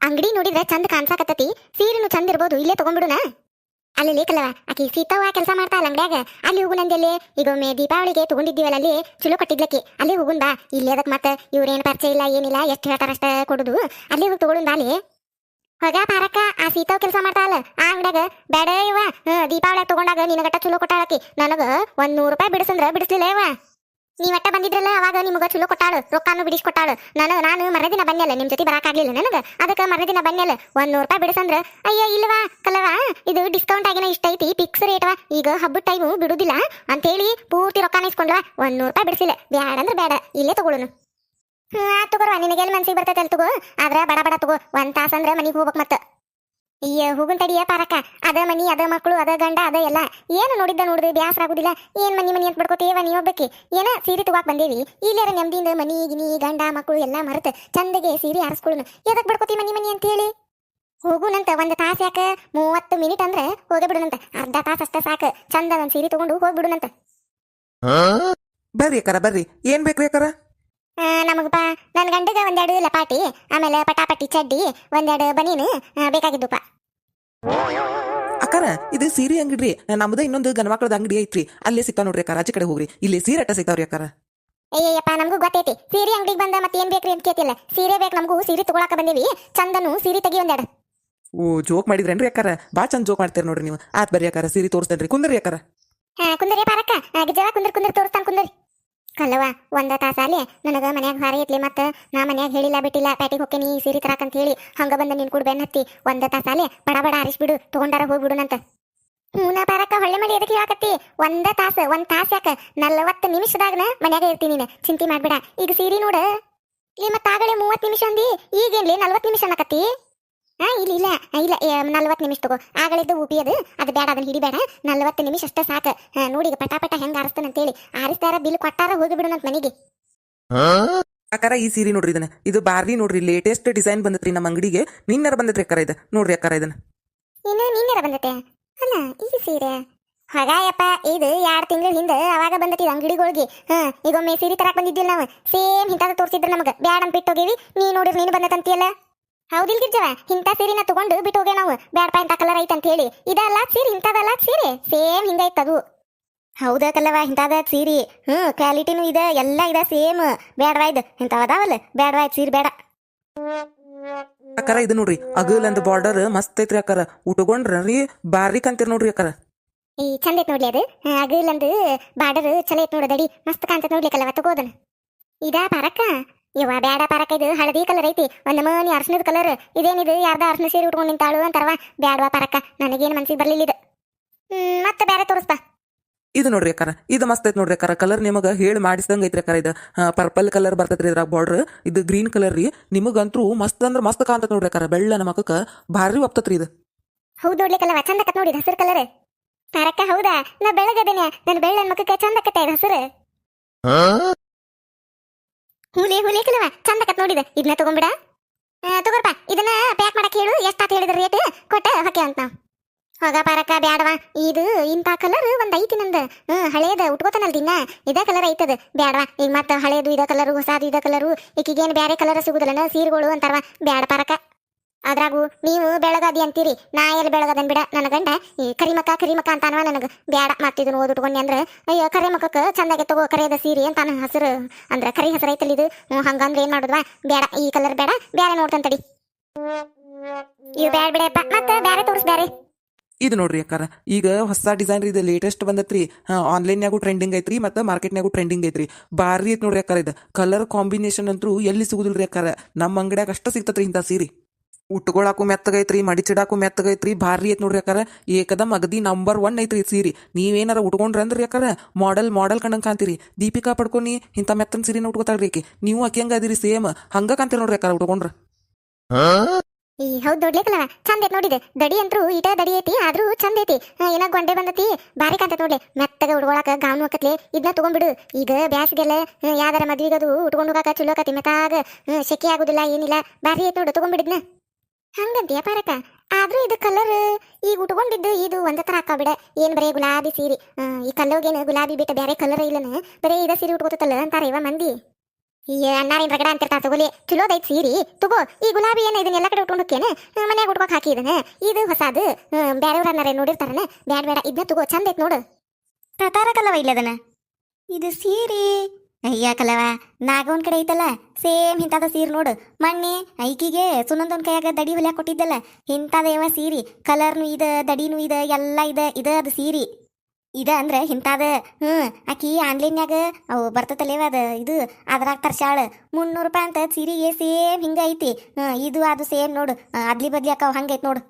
ಅಂಗಡಿ ನೋಡಿದ್ರೆ ಚಂದ ಕಾಣ್ಸಾಕತ್ತತಿ, ಸೀರೆನು ಚಂದ ಇರ್ಬೋದು, ಇಲ್ಲೇ ತಗೊಂಡ್ಬಿಡುನ. ಅಲ್ಲಿ ಲೇಕಲ್ಲವ ಆಕಿ ಸೀತವ್ವ ಕೆಲಸ ಮಾಡ್ತಾಳ ಅಂಗಡ್ಯಾಗ, ಅಲ್ಲಿ ಹೋಗುನಂದಲ್ಲಿ. ಈಗ ಒಮ್ಮೆ ದೀಪಾವಳಿಗೆ ತಗೊಂಡಿದ್ದೀವಲ್ಲ, ಅಲ್ಲಿ ಚಲೋ ಕೊಟ್ಟಿದ್ಲಕ್ಕಿ, ಅಲ್ಲಿ ಹೋಗುನ್ ಬಾ. ಇಲ್ಲಿ ಅದಕ್ಕೆ ಮತ್ತೆ ಇವ್ರೇನು ಪರಿಚಯ ಇಲ್ಲ ಏನಿಲ್ಲ, ಎಷ್ಟು ಹೇಳ್ತಾರಷ್ಟ ಕೊಡುದು, ಅಲ್ಲಿ ಹೋಗಿ ತಗೊಳುನ್ ಬಾಲಿ. ಹೊಗ ಪಾರಕ್ಕ ಆ ಸೀತಾವ್ ಕೆಲಸ ಮಾಡ್ತಾಳ ಆ ಅಂಗಡ್ಯಾಗ. ಬೇಡ ಇವ, ದೀಪಾವಳಿ ತಗೊಂಡಾಗ ನಿನಗಟ್ಟ ಚಲೋ ಕೊಟ್ಟಾಳಕಿ, ನನಗ 100 ರೂಪಾಯಿ ಬಿಡಿಸಂದ್ರ ಬಿಡಿಸ್ಲಿಲ್ಲ ಇವ. ನೀವಟ್ಟ ಬಂದಿದ್ರಲ್ಲ ಅವಾಗ ನಿಮಗ ಚಲೋ ಕೊಟ್ಟಾಳು, ರೊಕ್ಕಾನು ಬಿಡಿಸ್ಕೊಟ್ಟಾಳು. ನಾನು ಮರದಿನ ಬನ್ನೆಲ್ಲ ನಿಮ್ ಜೊತೆ ಬರಾಕಾಗ್ಲಿಲ್ಲ ನನಗ, ಅದಕ್ಕೆ ಮರದಿನ ಬನ್ನೆಲ್ಲ 100 ರೂಪಾಯಿ ಬಿಡಿಸಂದ್ರ ಅಯ್ಯೋ ಇಲ್ವಾ ಕಲವಾ, ಇದು ಡಿಸ್ಕೌಂಟ್ ಆಗಿನ ಇಷ್ಟ ಐತಿ, ಫಿಕ್ಸ್ ರೇಟ್ವಾ, ಈಗ ಹಬ್ಬದ ಟೈಮು ಬಿಡುದಿಲ್ಲ ಅಂತೇಳಿ ಪೂರ್ತಿ ರೊಕ್ಕಾನ ಇಸ್ಕೊಂಡ್ವಾ. 100 ರೂಪಾಯಿ ಬಿಡಿಸಿಲ್ಲ, ಬ್ಯಾಡ ಅಂದ್ರೆ ಬೇಡ, ಇಲ್ಲೇ ತಗೊಳುನು. ತಗೋರ್ವ, ನಿನಗೆಲ್ಲಿ ಮನ್ಸಿಗೆ ಬರ್ತೈತೆ ಅಲ್ಲಿ ತಗೋ, ಆದ್ರ ಬಡ ಬಡ ತಗೋ, 1 ತಾಸ ಅಂದ್ರೆ ಮನಿಗೆ ಹೋಗ್ಬೇಕು. ಮತ್ತ ಅಯ್ಯ ಹೋಗುನ್ ತಡಿಯ ಪಾರಕ್ಕ, ಅದ ಮನಿ ಅದ ಮಕ್ಕಳು ಅದ ಗಂಡ ಅದ ಎಲ್ಲ, ಏನು ನೋಡಿದ್ದು ಬ್ಯಾಸರ ಆಗುದಿಲ್ಲ. ಏನ್ ಮನಿ ಅಂತ ಬಡ್ಕೋತೇವ ನೀ ಒಬ್ಬಕ್ಕೆ. ಏನ ಸೀರೆ ತಗೋಕ್ ಬಂದೇವಿ, ಇಲ್ಲಾರ ನೆಮ್ಮದಿಯಿಂದ ಮನಿ ಗಿನಿ ಗಂಡ ಮಕ್ಕಳು ಎಲ್ಲಾ ಮರೆತು ಚಂದಗೆ ಸೀರೆ ಆರಿಸ್ಕೊಳ್ಳುನು. ಎದಕ್ ಬಡ್ಕೋತಿ ಮನಿ ಅಂತ ಹೇಳಿ ಹೋಗುನಂತ. 1 ತಾಸ ಯಾಕ, 30 ಮಿನಿಟ್ ಅಂದ್ರೆ ಹೋಗೇ ಬಿಡುನಂತ, ಅರ್ಧ ತಾಸ ಅಷ್ಟೇ ಸಾಕು, ಚಂದ ಒಂದ್ ಸೀರೆ ತಗೊಂಡು ಹೋಗ್ಬಿಡುನಂತ. ಬರ್ರಿ ಅಕ್ಕಾರ ಬರ್ರಿ, ಏನ್ ಬೇಕ್ರಿ ಅಕ್ಕಾರ? ನಮಗಪ್ಪ ನನ್ನ ಗಂಡಗ 1-2 ಲಪಾಟಿ, ಆಮೇಲೆ ಪಟಾಪಟಿ ಚಡ್ಡಿ, 1-2 ಬನೀನು ಬೇಕಾಗಿದ್ದುಪ್ಪ. ಅಕ್ಕಾರ ಇದು ಸೀರೆ ಅಂಗಡಿ, ನಮ್ದ ಇನ್ನೊಂದು ಗಣಮಕ್ಳದ ಅಂಗಡಿ ಐತ್ರಿ, ಅಲ್ಲೇ ಸಿಗ್ತಾವ ನೋಡ್ರಿ ಅಕ್ಕಾರ. ಆಚೆ ಕಡೆ ಹೋಗ್ರಿ, ಇಲ್ಲಿ ಸೀರೆ ಅಟ್ಟ ಸಿಗ್ತಾವ್ರಿ ಅಕ್ಕಾರ. ಅಯ್ಯಪ್ಪ ನಮಗೂ ಗೊತ್ತೈತಿ, ಸೀರೆ ಅಂಗಡಿಗೆ ಬಂದ ಮತ್ತೆ ಏನ್ ಬೇಕ್ರಿ ಅಂತ ಕೇಳ್ತಿಲ್ಲ. ಸೀರೆ ಬೇಕು ನಮಗೂ, ಸೀರೆ ತಗೊಳಕ ಬಂದೇವಿ, ಚಂದನು ಸೀರೆ ತೆಗಿ 1-2. ಓ ಜೋಕ್ ಮಾಡಿದ್ರೇನ್ರಿ ಅಕ್ಕಾರ, ಬಾ ಚಂದ ಜೋಕ್ ಮಾಡ್ತೀರಿ ನೋಡ್ರಿ ನೀವು. ಆತ್ ಬರ್ರಿ ಅಕ್ಕಾರ, ಸೀರೆ ತೋರಿಸ್ತೇನ್ರಿ, ಕುಂದ್ರಿ ಅಕ್ಕಾರ. ಕುಂದರಿ ಪಾರಕ್ಕ, ಗಿಜವ ಕುಂದರ್ ತೋರಿಸ್ತಾನ ಕುಂದರಿ. ಕಲ್ಲವ 1 ತಾಸ ಅಲ್ಲಿ ನನಗ ಮನ್ಯಾಗ ಭಾರ ಐತ್ಲಿ, ಮತ್ತ ನಾ ಮನ್ಯಾಗ ಹೇಳಿಲ್ಲ ಬಿಟ್ಟಿಲ್ಲ, ಪ್ಯಾಟಿಗೆ ಹೋಗ್ತೇನಿ ಸೀರೆ ತರಾಕಂತ ಹೇಳಿ ಹಂಗ ಬಂದ ನಿನ್ ಕೂಡ ಬೆನ್ ಹತ್ತಿ 1 ತಾಸ ಅಲ್ಲಿ ಬಡ ಬಡ ಆರಿಸ್ಬಿಡು, ತಗೊಂಡಾರ ಹೋಗ್ಬಿಡುನಂತ. ನಾ ಪಾರಕ್ಕ ಹೊಳ್ಳೆ ಮಳಿ ಎದಕ್ಕೆ ಹೇಳಕತ್ತಿ? 1 ತಾಸ ಯಾಕ, 40 ನಿಮಿಷದಾಗನ ಮನ್ಯಾಗ ಇರ್ತೀನಿ, ನೀನು ಚಿಂತೆ ಮಾಡ್ಬೇಡ. ಈಗ ಸೀರೆ ನೋಡ ಇಲ್ಲಿ, ಮತ್ತ ಆಗಲೇ 30 ನಿಮಿಷ ಅಂದಿ, ಈಗೇನ್ಲಿ 40 ನಿಮಿಷ ಅನ್ನಕತ್ತಿ? ಇಲ್ಲ 40 ನಿಮಿಷ ತಗೋ, ಆಗಲಿದ್ದು ಉಪಿ ಅದು ಬೇಡ, ಅದನ್ನ ಹಿಡಿಬೇಡ, 40 ನಿಮಿಷ ಅಷ್ಟೇ ಸಾಕು. ನೋಡಿ ಈಗ ಪಟಾಪಟ ಹೆಂಗ ಆರಿಸ್ತಾನಂತೇಳಿ, ಆರಿಸ್ತಾರ ಬಿಲ್ ಕೊಟ್ಟಾರ ಹೋಗಿಬಿಡುನಂತ ಮನೆಗೆ. ಅಕ್ಕಾರ ಈ ಸೀರೆ ನೋಡ್ರಿ, ಇದು ಬಾರ್ರಿ ನೋಡ್ರಿ, ಲೇಟೆಸ್ಟ್ ಡಿಸೈನ್ ಬಂದತ್ರಿ ನಮ್ಮ ಅಂಗಡಿಗೆ. ನಿನ್ನರ ಬಂದತ್ರಿ ಅಕ್ಕಾರ, ಇದು ನೋಡ್ರಿ ಅಕ್ಕಾರ, ಇದನ್ನ ಇನ್ನು ನಿನ್ನೆರ ಬಂದತೆ ಅಲ್ಲ ಈ ಸೀರೆ. ಹಾಗಾಯಪ್ಪ ಇದು 2 ತಿಂಗಳ ಹಿಂದೆ ಅವಾಗ ಬಂದತಿ ಅಂಗಡಿಗಳಿಗೆ. ಈಗ ಒಮ್ಮೆ ಸೀರೆ ತರಾಕ್ ಬಂದಿದ್ದಿಲ್ಲ ನಾವು, ಸೇಮ್ ಇಂಥದ್ದು ತೋರಿಸಿದ್ರು ನಮಗೆ, ಬ್ಯಾಡ ಅಂತ ಬಿಟ್ಟು ಹೋಗಿವಿ. ನೀ ನೋಡಿರಿ ನೀನು ಬಂದತಂತಿಯಲ್ಲ, ಹೌದಿಲ್ ಗಿರ್ಜವ? ಇಂಥ ಸೀರೆನ ತಗೊಂಡು ಬಿಟ್ಟು ಹೋಗಿ ನಾವು, ಬ್ಯಾಡಪ್ಪ ಇಂಥ ಕಲರ್ ಐತೆ ಅಂತ ಹೇಳಿ. ಇದಲ್ಲ ಸೀರೆ, ಇಂಥದಲ್ಲ ಸೀರೆ, ಸೇಮ್ ಹಿಂಗೈತೆ ಅದು. ಹೌದಾ ಕಲ್ಲವ, ಇಂಥದ ಸೀರೆ, ಕ್ವಾಲಿಟಿನೂ ಇದೆ, ಎಲ್ಲ ಇದೆ ಸೇಮ್. ಬ್ಯಾಡವಾ ಇದು, ಇಂಥವದಾವಲ್ಲ, ಬ್ಯಾಡವಾ ಇದು ಸೀರೆ ಬೇಡ. ಅಕ್ಕಾರ ಇದು ನೋಡ್ರಿ, ಅಗಲ್ ಅಂದ್ ಬಾರ್ಡರ್ ಮಸ್ತ್ ಐತ್ರಿ ಅಕ್ಕಾರ, ಉಟ್ಕೊಂಡ್ರಿ ಬಾರಿ ಕಂತೀರ್ ನೋಡ್ರಿ ಅಕ್ಕಾರ. ಈ ಚಂದ ಐತ್ ನೋಡ್ಲಿ ಅದು, ಅಗಲಂದು ಬಾರ್ಡರ್ ಚಲೋ ಐತ್ ನೋಡು, ದಡಿ ಮಸ್ತ್ ಕಾಣ್ತೈತೆ ನೋಡ್ಲಿ ಕಲ್ಲವ, ತಗೋದನ. ಇದಾ ಪಾರಕ್ಕ? ಇವ ಬ್ಯಾಡ ಪಾರಕ್ಕ, ಇದು ಹಳದಿ ಕಲರ್ ಐತಿ, ಒಂದ್ ಮನಿ ಅರ್ಶನದ ಕಲರ್. ಇದೇನಿದು ಯಾರ್ದ ಅರ್ಶನ ಸೀರೆ ಉಟ್ಕೊಂಡು ನಿಂತಾಳು ಅಂತಾರವ, ಬ್ಯಾಡವಾ ಪಾರಕ್ಕ, ನನಗೇನು ಮನ್ಸಿಗೆ ಬರ್ಲಿಲ್ಲ ಇದು. ಮತ್ತೆ ಬೇರೆ ತೋರಿಸ್ತಾ. ಇದು ನೋಡ್ರಿ ಅಕ್ಕಾರ, ಇದು ಮಸ್ತ್ ಐತ್ ನೋಡ್ರಿ ಅಕ್ಕಾರ, ಕಲರ್ ನಿಮಗ ಹೇಳಿ ಮಾಡಿಸ್ದಂಗ ಐತ್ರಿ ಅಕ್ಕಾರ. ಇದು ಪರ್ಪಲ್ ಕಲರ್ ಬರ್ತೈತ್ರಿ ಇದ್ರಾಗ ಬಾರ್ಡರ್, ಇದು ಗ್ರೀನ್ ಕಲರ್ ರೀ. ನಿಮಗಂತೂ ಮಸ್ತ್ ಅಂದ್ರ ಮಸ್ತ್ ಕಾಣ್ತೈತ್ ನೋಡ್ರಿ ಅಕ್ಕಾರ, ಬೆಳ್ಳ ನಮಕ ಭಾರಿ ಒಪ್ತತ್ರಿ ಇದು. ಹೌದು ನೋಡ್ಲಿಕ್ಕಲ್ಲವ, ಚಂದ ಕತ್ ನೋಡಿ ಹಸಿರು ಕಲರ್. ಪಾರಕ್ಕ ಹೌದಾ, ನಾ ಬೆಳಗದೇನೆ, ನನ್ನ ಬೆಳ್ಳ ಮಕ್ಕಕ್ಕೆ ಚಂದ ಕತ್ತ ಇದು ಹಸಿರು. ಹುಲಿ ಕಲವ, ಚಂದ ಕತ್ ನೋಡಿದ, ಇದನ್ನ ತಗೊಂಡ್ಬಿಡ. ತಗೋರ್ಪ, ಇದನ್ನ ಪ್ಯಾಕ್ ಮಾಡಕ್ ಹೇಳು, ಎಷ್ಟಾತ್ ಹೇಳಿದ್ರ ರೇಟ್ ಕೊಟ್ಟ ಹಾಕಿ ಅಂತ ನಾವು. ಹೋಗ ಪಾರಕ್ಕ ಬ್ಯಾಡವಾ, ಇದು ಇಂಥ ಕಲರ್ ಒಂದ್ ಐತಿ ನಂದು, ಹಳೇದ ಉಟ್ಕೋತಾನಲ್ ದಿನ, ಇದ ಕಲರ್ ಐತದ, ಬ್ಯಾಡವಾ. ಈಗ ಮತ್ತ ಹಳೇದು ಇದ ಕಲರು, ಹೊಸಾದು ಇದ ಕಲರು, ಈಗೇನು ಬ್ಯಾರೆ ಕಲರ್ ಸಿಗುದಿಲ್ಲ ಸೀರೆಗಳು ಅಂತಾರವ, ಬ್ಯಾಡ ಪಾರಕ್ಕ. ಅದ್ರಾಗು ನೀವು ಬೆಳಗಾದಿ ಅಂತೀರಿ, ನಾ ಎಲ್ಲಿ ಬೆಳಗದನ್ ಬಿಡ, ನನ್ನ ಗಂಡ ಈ ಕರಿಮಕ್ಕ ಅಂತಾನವ ನನಗ, ಬ್ಯಾಡ. ಮತ್ತಿದನ್ನ ಓದಿಟ್ಕೊಂಡಿ ಅಂದ್ರೆ ಅಯ್ಯೋ ಕರಿ ಮಕ್ಕಕ್ಕೆ ಚಂದಾಗೆ ತಗೋ ಕರೆಯದ ಸೀರೆ ಅಂತಾನ, ಹಸಿರು ಅಂದ್ರೆ ಕರಿ ಹೆಸರು ಐತಲ್ಲ ಇದು, ಹಂಗಂದ್ರೆ ಏನ್ ಮಾಡುದ್ವಾ, ಬೇಡ ಈ ಕಲರ್ ಬೇಡ, ಬ್ಯಾರೆ ನೋಡ್ತಂತಡಿ. ಇವ್ ಬ್ಯಾಡ ಬಿಡಪ್ಪ, ಮತ್ತೆ ಬ್ಯಾರೆ ತೋರಿಸ್ ಬ್ಯಾರೆ. ಇದು ನೋಡ್ರಿ ಅಕ್ಕಾರ, ಈಗ ಹೊಸ ಡಿಸೈನ್ ಇದು ಲೇಟೆಸ್ಟ್ ಬಂದತ್ರಿ, ಆನ್ಲೈನ್ಯಾಗೂ ಟ್ರೆಂಡಿಂಗ್ ಐತ್ರಿ, ಮತ್ತೆ ಮಾರ್ಕೆಟ್ನಾಗೂ ಟ್ರೆಂಡಿಂಗ್ ಐತ್ರಿ, ಬಾರಿ ಐತ್ ನೋಡ್ರಿ ಅಕ್ಕಾರ. ಇದು ಕಲರ್ ಕಾಂಬಿನೇಷನ್ ಅಂತೂ ಎಲ್ಲಿ ಸಿಗುದಿಲ್ರಿ ಅಕ್ಕಾರ, ನಮ್ಮ ಅಂಗಡ್ಯಾಗ ಅಷ್ಟ ಸಿಗ್ತತ್ರಿ ಇಂಥ ಸೀರೆ. ಉಟ್ಕೊಳಾಕು ಮೆತ್ತಗೈತ್ರಿ, ಮಡಿಚಿಡಾಕು ಮೆತ್ತಗೈತ್ರಿ, ಭಾರಿ ಐತ್ ನೋಡ್ರಿ ಅಕ್ಕಾರ. ಏಕದಮ್ ಅಗದಿ ನಂಬರ್ 1 ಐತ್ರಿ ಸೀರೆ. ನೀವೇನಾರ ಉಟ್ಕೊಂಡ್ರಿ ಅಂದ್ರಿ ಅಕ್ಕಾರ, ಮಾಡೆಲ್ ಕಂಡಂಗ್ ಕಾಂತೀರಿ. ದೀಪಿಕಾ ಪಡ್ಕೊನಿ ಇಂಥ ಮೆತ್ತನ್ ಸೀರೆನ ಉಟ್ಕೋತಾಳ್ರಿ ಆಕಿ, ನೀವು ಆಕಿ ಹಂಗ ಅದಿರಿ ಸೇಮ್ ಹಂಗ ಕಾಂತೀರಿ ನೋಡ್ರಿ ಅಕ್ಕಾರ ಉಟ್ಕೊಂಡ್ರ. ಈ ಹೌದ್ ನೋಡ್ಲಿಕ್ಕಲ್ಲ, ಚಂದ ಐತ್ ನೋಡಿದೆ, ದಡಿ ಅಂತೂ ಇಟ ದಡಿ ಐತಿ, ಆದ್ರೂ ಚಂದ ಐತಿ, ಏನ ಗೊಂಡೆ ಬಂದತಿ, ಬಾರಿ ಕಾಂತೈತ್ ನೋಡ್ಲಿ, ಮೆತ್ತಗ ಉಡ್ಕೊಳಕ ಗಾವನು ಹಾಕತ್ಲಿ, ಇದನ್ನ ತಗೊಂಡ್ಬಿಡು. ಈಗ ಬ್ಯಾಸ್ಗೆಲ್ಲ ಯಾವ್ದಾರ ಮದ್ವಿಗದು ಉಟ್ಕೊಂಡು ಹೋಗಾಕ ಚಲೋ ಆಕತಿ, ಮೆತ್ತಾಗ ಸೆಕೆ ಆಗುದಿಲ್ಲ ಏನಿಲ್ಲ, ಬಾರಿ ಐತ್ ನೋಡು, ತಗೊಂಡ್ಬಿಡಿದ್ನ. ಹಂಗಂತೀಯ ಪಾರಕ, ಆದ್ರೂ ಇದು ಕಲರ್ ಈಗ ಉಟ್ಕೊಂಡಿದ್ದು ಇದು ಒಂದ ತರ ಹಾಕ ಬಿಡ, ಏನ್ ಬರೇ ಗುಲಾಬಿ ಸೀರೆ, ಈ ಕಲ್ಲೋಗೇನು ಗುಲಾಬಿ ಬಿಟ್ಟ ಬೇರೆ ಕಲರ್ ಇಲ್ಲನ, ಬರೇ ಇದ ಸೀರೆ ಉಟ್ಕೋತಲ್ಲ ಅಂತಾರ ಇವ ಮಂದಿ. ಈ ಅಣ್ಣಾರಿನ ರಗಡ ಅಂತಿರ್ತಾರ ತಗೋಲಿ ಚಲೋದೈತ್ ಸೀರಿ ತಗೋ. ಈ ಗುಲಾಬಿ ಏನ ಇದನ್ನೆಲ್ಲ ಕಡೆ ಉಟ್ಕೊಂಡು ಹೋಕ್ಕೇನ ಮನ್ಯಾಗ ಉಟ್ಕೋಕ್ ಹಾಕಿದನ ಇದು ಹೊಸಾದು ಬ್ಯಾರೆಯವ್ರ ಅನ್ನಾರ ನೋಡಿರ್ತಾರನ ಬ್ಯಾಡ್ ಬೇಡ ಇದನ್ನ ತಗೋ ಚಂದ ಐತ್ ನೋಡು. ಪ್ರಕಾರ ಕಲವ ಇಲ್ಲದನ ಇದು ಸೀರೆ. ಅಯ್ಯ ಕಲವ ನಾಗವನ್ ಕಡೆ ಐತಲ್ಲ ಸೇಮ್ ಇಂಥದ ಸೀರೆ ನೋಡು. ಮೊನ್ನೆ ಐಕಿಗೆ ಸುನಂದನ್ ಕೈಯಾಗ ದಡಿ ಹೊಲ್ಯಾಕ ಕೊಟ್ಟಿದ್ದಲ್ಲ ಇಂಥದೇವ ಸೀರೆ. ಕಲರ್ನು ಇದ ದಡಿನೂ ಇದ ಎಲ್ಲ ಇದ ಅದು ಸೀರೆ ಇದ ಅಂದ್ರೆ ಇಂಥದ. ಆಕಿ ಆನ್ಲೈನ್ಯಾಗ ಅವು ಬರ್ತತಲೇವ ಅದ ಇದು ಅದ್ರಾಗ ತರ್ಸಾಳ 300 ರೂಪಾಯಿ ಅಂತ ಸೀರೆಗೆ ಸೇಮ್ ಹಿಂಗ ಐತಿ. ಇದು ಅದು ಸೇಮ್ ನೋಡು ಅದ್ಲಿ ಬದ್ಲಿ ಅಕ್ಕ ಹಂಗೈತ್ ನೋಡು.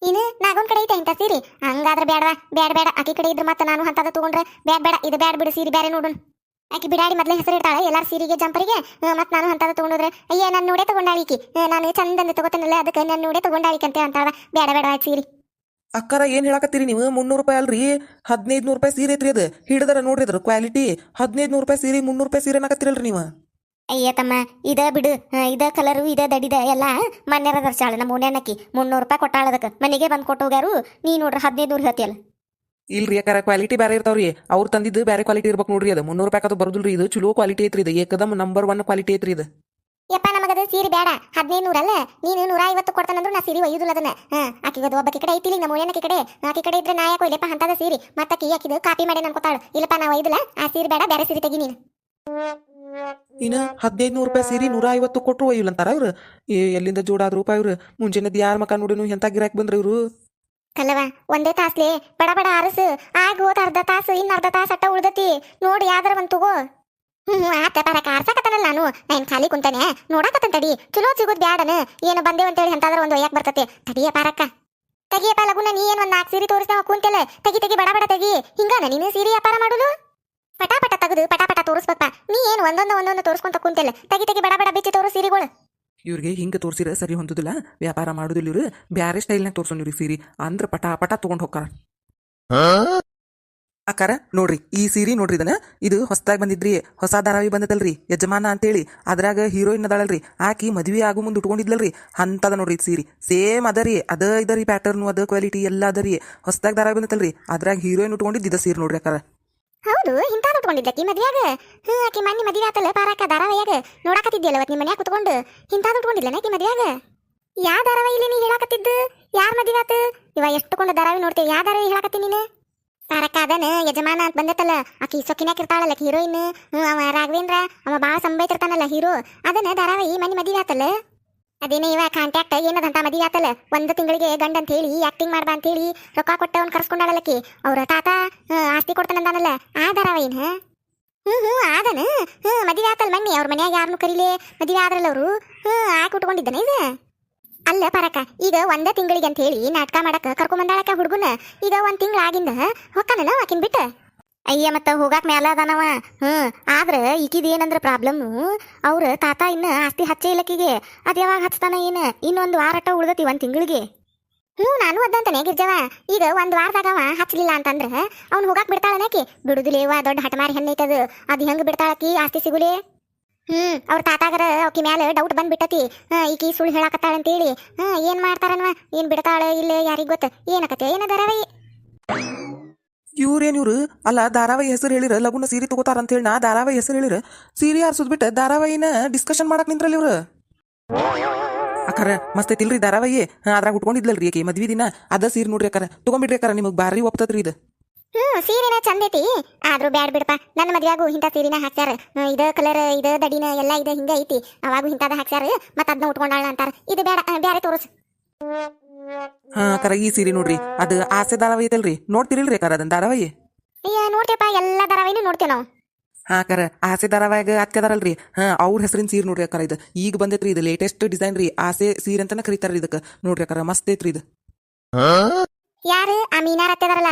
ಇನ್ನು ನಾಗೊಂದ್ ಕಡೆ ಐತೆ ಇಂಥ ಸೀರೆ ಹಂಗಾದ್ರೆ ಬೇಡವಾ ಬೇಡ ಆಕಿ ಕಡೆ ಇದ್ರೆ ಮತ್ತೆ ನಾನು ಅಂತದ ತಗೊಂಡ್ರೆ ಬೇಡ ಇದು ಬ್ಯಾಡ್ ಬಿಡು ಸೀರೆ ಬೇರೆ ನೋಡು. ಆಕಿ ಬಿಡಾಡಿ ಮೊದ್ಲೇ ಹೆಸರು ಇರ್ತಾಳೆ ಎಲ್ಲಾರ ಸೀರೆಗೆ ಜಂಪರಿಗೆ ಮತ್ತೆ ನಾನು ಅಂತದ ತಗೊಂಡ್ರೆ ಅಯ್ಯ ನಾನು ನೋಡೇ ತಗೊಂಡಾಳಿಕಿ ನಾನು ಚಂದಂದ ತಗೋತನಲ್ಲ ಅದಕ್ಕೆ ನಾನು ನೋಡೇ ತಗೊಂಡಾಳಿಕೆ ಅಂತ ಅಂತಾಳ. ಬೇಡ ಆಯ್ತು ಸೀರೆ. ಅಕ್ಕಾರ ಏನ್ ಹೇಳಕತ್ತೀರಿ ನೀವು? 300 ರೂಪಾಯಿ ಅಲ್ರಿ 1500 ರೂಪಾಯಿ ಸೀರೆ ಐತ್ರಿ ಅದು. ಹಿಡಿದಾರ ನೋಡ್ರಿ ಅದ್ರ ಕ್ವಾಲಿಟಿ. 1500 ರೂಪಾಯಿ ಸೀರೆ 300 ರೂಪಾಯಿ ಸೀರೆ ಅನ್ನಕತ್ತೀರಲ್ರಿ ನೀವು. ಅಯ್ಯ ತಮ್ಮ ಇದ ಬಿಡು ಇದ ಕಲರು ಇದ ದಡಿದ ಎಲ್ಲ ಮನ್ಯಾರ ದರ್ಶಾಳ ನಮ್ಮ ಓಣ್ಯಾನಕ್ಕಿ 300 ರೂಪಾಯಿ ಕೊಟ್ಟಾಳ ಅದಕ್ಕೆ ಮನೆಗೆ ಬಂದು ಕೊಟ್ಟು ಹೋಗ್ಯಾರು. ನೀ ನೋಡ್ರಿ 1500 ಹೇಳ್ತಿಯಲ್ಲ. ಇಲ್ರಿ ಅಕ್ಕಾರ ಕ್ವಾಲಿಟಿ ಬೇರೆ ಇರ್ತಾವ್ರಿ. ಅವ್ರು ತಂದಿದ್ದು ಬೇರೆ ಕ್ವಾಲಿಟಿ ಇರ್ಬೇಕು ನೋಡ್ರಿ. ಅದು 300 ರೂಪಾಯಿ ಅದು ಬರುದಿಲ್ರಿ. ಇದು ಚಲೋ ಕ್ವಾಲಿಟಿ ಐತ್ರಿ. ಇದು ಏಕದಮ್ ನಂಬರ್ 1 ಕ್ವಾಲಿಟಿ ಐತ್ರಿ ಇದು. ಯಪ್ಪ ನಮಗದು ಸೀರೆ ಬೇಡ 1500 ಅಲ್ಲ ನೀನು 150 ಕೊಡ್ತಾನಂದ್ರು ನಾ ಸೀರೆ ಒಯ್ಯುದಿಲ್ಲ ಅದನ್ನ. ಆಕಿಗದು ಒಬ್ಬಕಿ ಕಡೆ ಐತಿಲಿ ನಮ್ಮ ಓಣ್ಯಾನಕಿ ಕಡೆ ಆಕಿ ಕಡೆ ಇದ್ರೆ ನಾ ಯಾಕೋ ಇಲ್ಲಪ್ಪ ಅಂತದ ಸೀರೆ ಮತ್ತಾಕಿ ಆಕಿದು ಕಾಪಿ ಮಾಡಿ ಅನ್ಕೋತಾಳು. ಇಲ್ಲಪ್ಪ ನಾ ಒಯ್ದಿಲ್ಲ ಆ ಸೀರೆ ಬೇಡ ಬೇರೆ ಸೀರೆ ತೆಗಿ ನೀನು. ಇನ್ನ 1500 ರೂಪಾಯಿ ಸೀರೆ 150 ಕೊಟ್ಟರು ಒಯ್ಯಿಲ್ಲ ಅಂತಾರ ಇವ್ರು. ಎಲ್ಲಿಂದ ಜೋಡಾದ ರೂಪಾಯಿ ಇವ್ರು. ಮುಂಜಾನೆದ್ ಯಾರ ಮಕ ನೋಡಿನು ಎಂತ ಗಿರಾಕ್ ಬಂದ್ರಿ ಇವ್ರು. ಕಲ್ಲವ ಒಂದೇ ತಾಸ್ಲೆ ಬಡ ಅರಸು ಆಗ ಹೋದ ಅರ್ಧ ತಾಸು ಇನ್ನು ಅರ್ಧ ತಾಸು ಅಟ್ಟ ಉಳ್ದತಿ ನೋಡಿ ಯಾವ್ದಾರ ಒಂದು ತಗೋ. ಆತ ಬರಕ ಆರ್ಸಕತ್ತನಲ್ಲ ನಾನು ಖಾಲಿ ಕುಂತಾನೆ ನೋಡಕತ್ತನ್ ತಡಿ ಚಲೋ ಸಿಗುದ್ ಬ್ಯಾಡನ ಏನು ಬಂದೇವಂತೇಳಿ ಎಂತಾದ್ರ ಒಂದು ಒಯ್ಯಾಕ್ ಬರ್ತತೆ. ತಡಿಯ ಪಾರಕ್ಕ ತೆಗಿಯಪ್ಪ ಲಗುನ ನೀ ಏನ್ ಒಂದ್ 4 ಸೀರೆ ತೋರಿಸ್ತಾವ ಕುಂತೆಲ್ಲ ತೆಗಿ ಬಡ ತೆಗಿ. ಹಿಂಗಾನ ನೀನು ಸೀರೆ ವ್ಯಾಪಾರ ಮಾಡುದು ಪಟಾಪಟ ತೆಗೆದು ಪಟಾಪಟ ತೋರಿಸ್ಬೇಕಪ್ಪ. ನೀ ಏನು ಒಂದೊಂದು ತೋರಿಸ್ಕೊಂತ ಕುಂತೆಲ್ಲ ತೆಗಿ ಬಡ ಬಿಚ್ಚಿ ತೋರಿಸ್ ಸೀರೆಗಳು. ಇವ್ರಿಗೆ ಹಿಂಗ ತೋರ್ಸಿರ ಸರಿ ಹೊಂದುದಿಲ್ಲ. ವ್ಯಾಪಾರ ಮಾಡುದಿಲ್ಲ ಇವ್ರು. ಬ್ಯಾರೆ ಸ್ಟೈಲ್ನಾಗ ತೋರ್ಸೋನ್ರಿ ಸೀರೆ ಅಂದ್ರ ಪಟ ತಗೊಂಡ್ ಹೋಗ್ತಾರ. ಅಕ್ಕಾರ ನೋಡ್ರಿ ಈ ಸೀರೆ ನೋಡ್ರಿ ಇದನ್ನ ಇದು ಹೊಸದಾಗಿ ಬಂದಿದ್ರಿ. ಹೊಸ ಧಾರಾವಾಹಿ ಬಂದದಲ್ರಿ ಯಜಮಾನ ಅಂತೇಳಿ. ಅದ್ರಾಗ ಹೀರೋಯಿನ್ ಅದಾಳಲ್ರಿ ಆಕಿ ಮದ್ವಿ ಆಗು ಮುಂದೆ ಉಟ್ಕೊಂಡಿದ್ಲಲ್ರಿ ಅಂತದ ನೋಡ್ರಿ ಸೀರೆ ಸೇಮ್ ಅದರಿ. ಅದ ಇದರಿ ಪ್ಯಾಟರ್ನು ಅದ ಕ್ವಾಲಿಟಿ ಎಲ್ಲ ಅದರಿ. ಹೊಸದಾಗಿ ಧಾರಾವಾಹಿ ಬಂದತಲ್ರಿ ಅದ್ರಾಗ ಹೀರೋಯಿನ್ ಉಟ್ಕೊಂಡಿದ್ದ ಇದ ಸೀರೆ ನೋಡ್ರಿ ಅಕ್ಕಾರ. ಹೌದು ಇಂತಾದ್ ಉಟ್ಕೊಂಡಿದ್ದಕ್ಕಿ ಮದ್ಯಾಗ ಆಕಿ ಮನ್ನಿ ಮದ್ವೆ ಆತಲ್ಲ ಪಾರಕ ಧಾರಾವಾಹಿಯಾಗ ನೋಡಾಕತ್ತಿದ್ಯಲ್ಲ ಅವತ್ ನಿಮ್ಮ ಮನ್ಯಾಗ ಕುತ್ಕೊಂಡು ಇಂತಾದ್ ಉಟ್ಕೊಂಡಿಲ್ಲ ಆಕಿ ಮದ್ಯಾಗ. ಯಾ ಧಾರಾವಾಹಿಲಿ ನೀ ಹೇಳಾಕತ್ತಿದ್ದು ಯಾರ ಮದ್ವೆ ಆತ ಇವ ಎಷ್ಟುಕೊಂಡು ಧಾರಾವಾಹಿ ನೋಡ್ತೇವೆ ಯಾ ಧಾರಾವಾಹಿ ಹೇಳಾಕತ್ತಿ ನೀನು? ಪಾರಕ್ಕ ಅದನ ಯಜಮಾನ ಅಂತ ಬಂದತ್ತಲ್ಲ ಆಕಿ ಸೊಕ್ಕಿನಾಕ ಇರ್ತಾಳಲ್ಲ ಹೀರೋಯಿನ್. ಅವ ರಾಘವೇಂದ್ರ ಅವ ಬಾಳ ಸಂಬೈತಿರ್ತಾನಲ್ಲ ಹೀರೋ ಅದನ್ನ ಧಾರಾವಾಹಿ ಮನ್ನಿ ಮದ್ವೆ ಆತಲ್ಲ. ಅದೇನೇ ಇವ ಕಾಂಟ್ಯಾಕ್ಟ್ ಏನದಂತ ಮದ್ವೆ ಆತಲ್ಲ 1 ತಿಂಗಳಿಗೆ ಗಂಡ ಅಂತ ಹೇಳಿ ಆಕ್ಟಿಂಗ್ ಮಾಡ್ಬಾ ಅಂತ ಹೇಳಿ ರೊಕ್ಕ ಕೊಟ್ಟ ಅವ್ನು ಕರ್ಸ್ಕೊಂಡಾಳಲ್ಲಕಿ ಅವ್ರ ತಾತ ಆಸ್ತಿ ಕೊಡ್ತಾನಂದಾನಲ್ಲ ಆ ಧಾರಾವಾಹಿನ. ಆದನ ಮದ್ವೆ ಆತಲ್ ಮನ್ನಿ ಅವ್ರ ಮನ್ಯಾಗ ಯಾರನ್ನು ಕರೀಲೆ ಮದ್ವೆ ಆದ್ರಲ್ಲ ಅವರು ಆಕೆ ಉಟ್ಕೊಂಡಿದ್ದಾನೆ ಇದು. ಅಲ್ಲ ಪರಕ ಈಗ 1 ತಿಂಗಳಿಗೆ ಅಂತ ಹೇಳಿ ನಾಟಕ ಮಾಡಕ ಕರ್ಕೊಂಬಂದಾಳಕ ಹುಡುಗನ. ಈಗ 1 ತಿಂಗಳ ಆಗಿಂದ ಹೊಕ್ಕನ ಆಕಿನ್ ಬಿಟ್ಟ. ಅಯ್ಯ ಮತ್ತ ಹೋಗಾಕ್ ಮ್ಯಾಲ ಅದಾನವ. ಆದ್ರ ಈಕಿದ ಏನಂದ್ರ ಪ್ರಾಬ್ಲಮ್ ಅವ್ರ ತಾತ ಇನ್ನ ಆಸ್ತಿ ಹಚ್ಚೇ ಇಲ್ಲಕಿಗೆ. ಅದ್ ಯಾವಾಗ ಹಚ್ತಾನ ಏನ ಇನ್ನೊಂದು ವಾರಟ ಉಳ್ದತಿ 1 ತಿಂಗಳಿಗೆ. ನಾನು ಅದಂತಾನೆ ಗಿರ್ಜವ ಈಗ 1 ವಾರದಾಗ ಅವ ಹಚ್ಚಲಿಲ್ಲ ಅಂತಂದ್ರ ಅವ್ನು ಹೋಗಾಕ್ ಬಿಡ್ತಾಳನಾಕಿ ಬಿಡುದಿಲೇವ ದೊಡ್ಡ ಹಠಮಾರಿ ಹೆಣ್ಣೈತದ ಅದ್ ಹೆಂಗ್ ಬಿಡ್ತಾಳಕಿ ಆಸ್ತಿ ಸಿಗುಲೇ. ಅವ್ರ ತಾತಾಗರ ಆಕಿ ಮ್ಯಾಲ ಡೌಟ್ ಬಂದ್ಬಿಟ್ಟತಿ ಈಕಿ ಸುಳ್ಳು ಹೇಳಾಕತ್ತಾಳ ಅಂತೇಳಿ. ಏನ್ ಮಾಡ್ತಾರನ್ವ ಏನ್ ಬಿಡ್ತಾಳ ಇಲ್ಲ ಯಾರಿಗ್ ಗೊತ್ತ ಏನಕತ್ತೆ ಏನ ಧಾರಾವಾಹಿ. ಇವ್ರು ಅಲ್ಲ ಧಾರಾವಾಹಿ ಹೆಸರು ಹೇಳಿರ ಲಗುನ ಸೀರೆ ತಗೋತಾರ ಅಂತ ಹೇಳಿ ನಾ ಧಾರಾವಾಹಿ ಹೆಸರು ಹೇಳಿರ ಸೀರೆ ಆರ್ಸುದ್ ಬಿಟ್ಟು ಧಾರಾವಾಹಿನ ಡಿಸ್ಕಷನ್ ಮಾಡಕ್ ನಿಂತ್ರಲ್ಲ ಇವ್ರು. ಅಕ್ಕಾರ ಮಸ್ತ್ ಐತಿಲ್ರಿ ಧಾರಾವಾಹಿ. ಅದ್ರಾಗ ಉಟ್ಕೊಂಡಿದ್ಲಲ್ರಿ ಆಕಿ ಮದ್ವಿ ದಿನ ಅದ ಸೀರೆ ನೋಡ್ರಿ ಅಕ್ಕಾರ ತಗೊಂಡ್ಬಿಡ್ರಿ ಅಕ್ಕಾರ ನಿಮಗ್ ಬಾರಿ ಒಪ್ತತ್ರಿ ಇದು. ಸೀರೆನ ಚಂದ ಐತಿ ಆದ್ರೂ ಬ್ಯಾಡ್ ಬಿಡಪ್ಪ ನನ್ನ ಮದ್ವೆಯಾಗೂ ಇಂಥ ಸೀರೆನ ಹಾಕ್ಸ್ಯಾರ. ಇದ ಕಲರ್ ಇದ ದಡಿನ ಎಲ್ಲ ಇದ ಹಿಂಗ ಐತಿ ಅವಾಗೂ ಇಂಥದ ಹಾಕ್ಸ್ಯಾರ ಮತ್ತ ಅದನ್ನ ಉಟ್ಕೊಂಡಾಳ ಅಂತಾರ. ಇದು ಬೇಡ ಬ್ಯಾರೆ ತೋರಿಸ್. ಅಕ್ಕಾರ ಈ ಸೀರೆ ನೋಡ್ರಿ ಅದು ಆಸೆ ಧಾರಾವಾಹಿ ಐತಲ್ರಿ ನೋಡ್ತಿರಿಲ್ರಿ ಅಕ್ಕಾರ ಅದನ್ನ ಧಾರಾವಾಹಿ? ಅಯ್ಯ ನೋಡ್ತೇವಪ್ಪ ಎಲ್ಲಾ ಧಾರಾವಾಹಿನೂ ನೋಡ್ತೇವೆ ನಾವು. ಅಕ್ಕಾರ ಆಸೆ ಧಾರಾವಾಹಿಗ ಅತ್ಕದಾರಲ್ರಿ ಅವ್ರ ಹೆಸರಿನ ಸೀರೆ ನೋಡ್ರಿ ಅಕ್ಕಾರ. ಇದು ಈಗ ಬಂದೈತ್ರಿ ಇದು ಲೇಟೆಸ್ಟ್ ಡಿಸೈನ್ ರೀ. ಆಸೆ ಸೀರೆ ಅಂತಾನೆ ಕರೀತಾರ್ರಿ ಇದಕ್ಕೆ ನೋಡ್ರಿ ಅಕ್ಕಾರ ಮಸ್ತ್ ಐತ್ರಿ ಇದು. ಯಾರು ಆ ಮೀನಾರ್ ಅತ್ತದಾರಲ್ಲ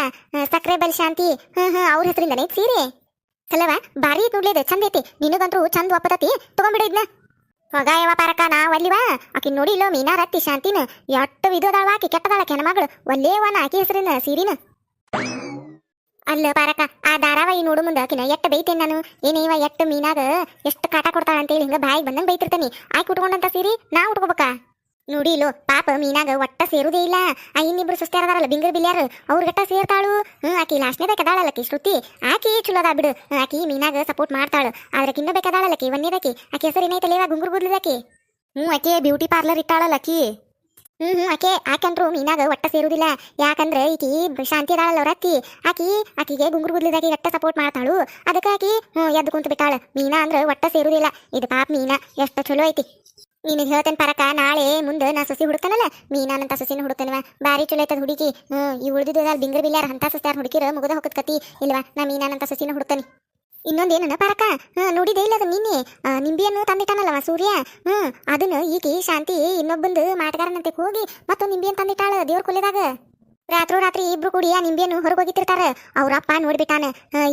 ಸಕ್ರೆ ಬಲ್ ಶಾಂತಿ ಅವ್ರ ಹೆಸರಿಂದನೇ ಸೀರೆ ಅಲ್ಲವ ಬಾರಿ ಐತ್ ನೋಡ್ಲಿ ಇದು ಚಂದ ಐತಿ. ನಿನಗಂತೂ ಚಂದ ಒಪ್ಪತತಿ ತಗೊಂಡ್ಬಿಡು ಇದನ್ನ. ಹೊಗ ಯಾವ ಪಾರಕ ನಾ ಒಲ್ಲಿವಾ ಆಕಿ ನೋಡಿ ಇಲ್ಲೋ ಮೀನಾರ್ ಅತ್ತಿ ಶಾಂತಿನ ಎಷ್ಟು ವಿಧದಾಳ ಆಕಿ ಕೆಟ್ಟದಾಳ ಹೆಣ್ಮಗಳು ಒಲ್ಲೇವನ ಆಕಿ ಹೆಸರಿನ ಸೀರಿನ. ಅಲ್ಲ ಪಾರಕ ಆ ಧಾರಾವಾಹಿ ನೋಡು ಮುಂದೆ ಆಕಿನ ಎಟ್ಟು ಬೈತೇನೆ ನಾನು. ಏನೇವ ಎಟ್ಟು ಮೀನಾಗ ಎಷ್ಟು ಕಾಟ ಕೊಡ್ತಾಳ ಅಂತೇಳಿ ಹಿಂಗ ಬಾಯಿಗೆ ಬಂದಂಗೆ ಬೈತಿರ್ತಾನೆ. ಆಕಿ ಉಟ್ಕೊಂಡಂತ ಸೀರೆ ನಾ ಉಟ್ಕೋಬೇಕಾ? ನೋಡಿ ಇಲ್ಲೋ ಪಾಪ ಮೀನಾಗ ಒಟ್ಟ ಸೇರುದೇ ಇಲ್ಲ. ಆ ಇನ್ನಿಬ್ರು ಸುಸ್ತಾರದಾರಲ್ಲ ಬಿಂಗರ್ ಬಿಲ್ಯಾರ ಅವ್ರ ಗಟ್ಟ ಸೇರ್ತಾಳು. ಆಕಿ ಲಾಸ್ಟ್ನೇದಕ್ಕೆ ಅದಾಳಲ್ಲಕಿ ಶ್ರುತಿ, ಆಕಿ ಚಲೋ ಅದ ಬಿಡು. ಆಕಿ ಮೀನಾಗ ಸಪೋರ್ಟ್ ಮಾಡ್ತಾಳು. ಆದ್ರೆ ಕಿನ್ನಬೇಕಾದಾಳಲ್ಲಕಿ ಒಂದೇದಕಿ ಆಕಿ ಹೆಸರು ಏನೈತಲೇವ ಗುಂಗುರು ಗುದ್ಲದಕಿ. ಆಕೆ ಬ್ಯೂಟಿ ಪಾರ್ಲರ್ ಇಟ್ಟಾಳಲ್ಲಕಿ. ಆಕಂತ್ರು ಮೀನಾಗ ಒಟ್ಟ ಸೇರುದಿಲ್ಲ. ಯಾಕಂದ್ರೆ ಈಕಿ ಶಾಂತಿ ಅದಾಳಲ್ಲ ಅವ್ರ ಅತ್ತಿ, ಆಕಿಗೆ ಗುಂಗುರು ಗುದ್ಲಿದಾಕಿ ಒಟ್ಟ ಸಪೋರ್ಟ್ ಮಾಡ್ತಾಳು. ಅದಕ್ಕೆ ಆಕಿ ಎದ್ದು ಕುಂತು ಬಿಟ್ಟಾಳ. ಮೀನಾ ಅಂದ್ರೆ ಒಟ್ಟ ಸೇರುದಿಲ್ಲ. ಇದು ಪಾಪ ಮೀನಾ ಎಷ್ಟು ಚಲೋ ಐತಿ. ನಿನಗೆ ಹೇಳ್ತೇನೆ ಪರಕ, ನಾಳೆ ಮುಂದೆ ನಾ ಸೊಸಿ ಹುಡುಕ್ತಾನಲ್ಲ ಮೀನಾನಂತ ಸೊಸಿನ ಹುಡುಕ್ತಾನವ. ಬಾರಿ ಚಲೋ ಐತದ ಹುಡುಗಿ. ಈ ಉಳಿದಿದ್ದ ಬಿಂಗರ್ ಬಿಲ್ಯಾರ ಅಂತ ಸೊಸ್ಯಾರ ಹುಡುಕಿರ ಮುಗದ ಹೋಗತ್ ಕತಿ ಇಲ್ವಾ. ನಾ ಮೀನಾನಂತ ಸೊಸಿನ ಹುಡುಕ್ತಾನೆ. ಇನ್ನೊಂದೇನ ಪರಕ, ನೋಡಿದೇ ಇಲ್ಲ ಅದು ನಿನ್ನೆ ನಿಂಬಿಯನ್ನು ತಂದಿಟ್ಟಾನಲ್ಲವ ಸೂರ್ಯ. ಅದನ್ನ ಈಕಿ ಶಾಂತಿ ಇನ್ನೊಬ್ಬಂದು ಮಾಟಗಾರನಂತೆ ಹೋಗಿ ಮತ್ತೊಂದು ನಿಂಬಿಯನ್ನು ತಂದಿಟ್ಟಾಳ ದೇವ್ರ ಕೊಲೆದಾಗ. ರಾತ್ರಿ ಇಬ್ರು ಕೂಡಿ ಆ ನಿಂಬಿಯನ್ನು ಹೊರಗೆ ಹೋಗಿತಿರ್ತಾರ. ಅವ್ರಪ್ಪ ನೋಡ್ಬಿಟ್ಟಾನ.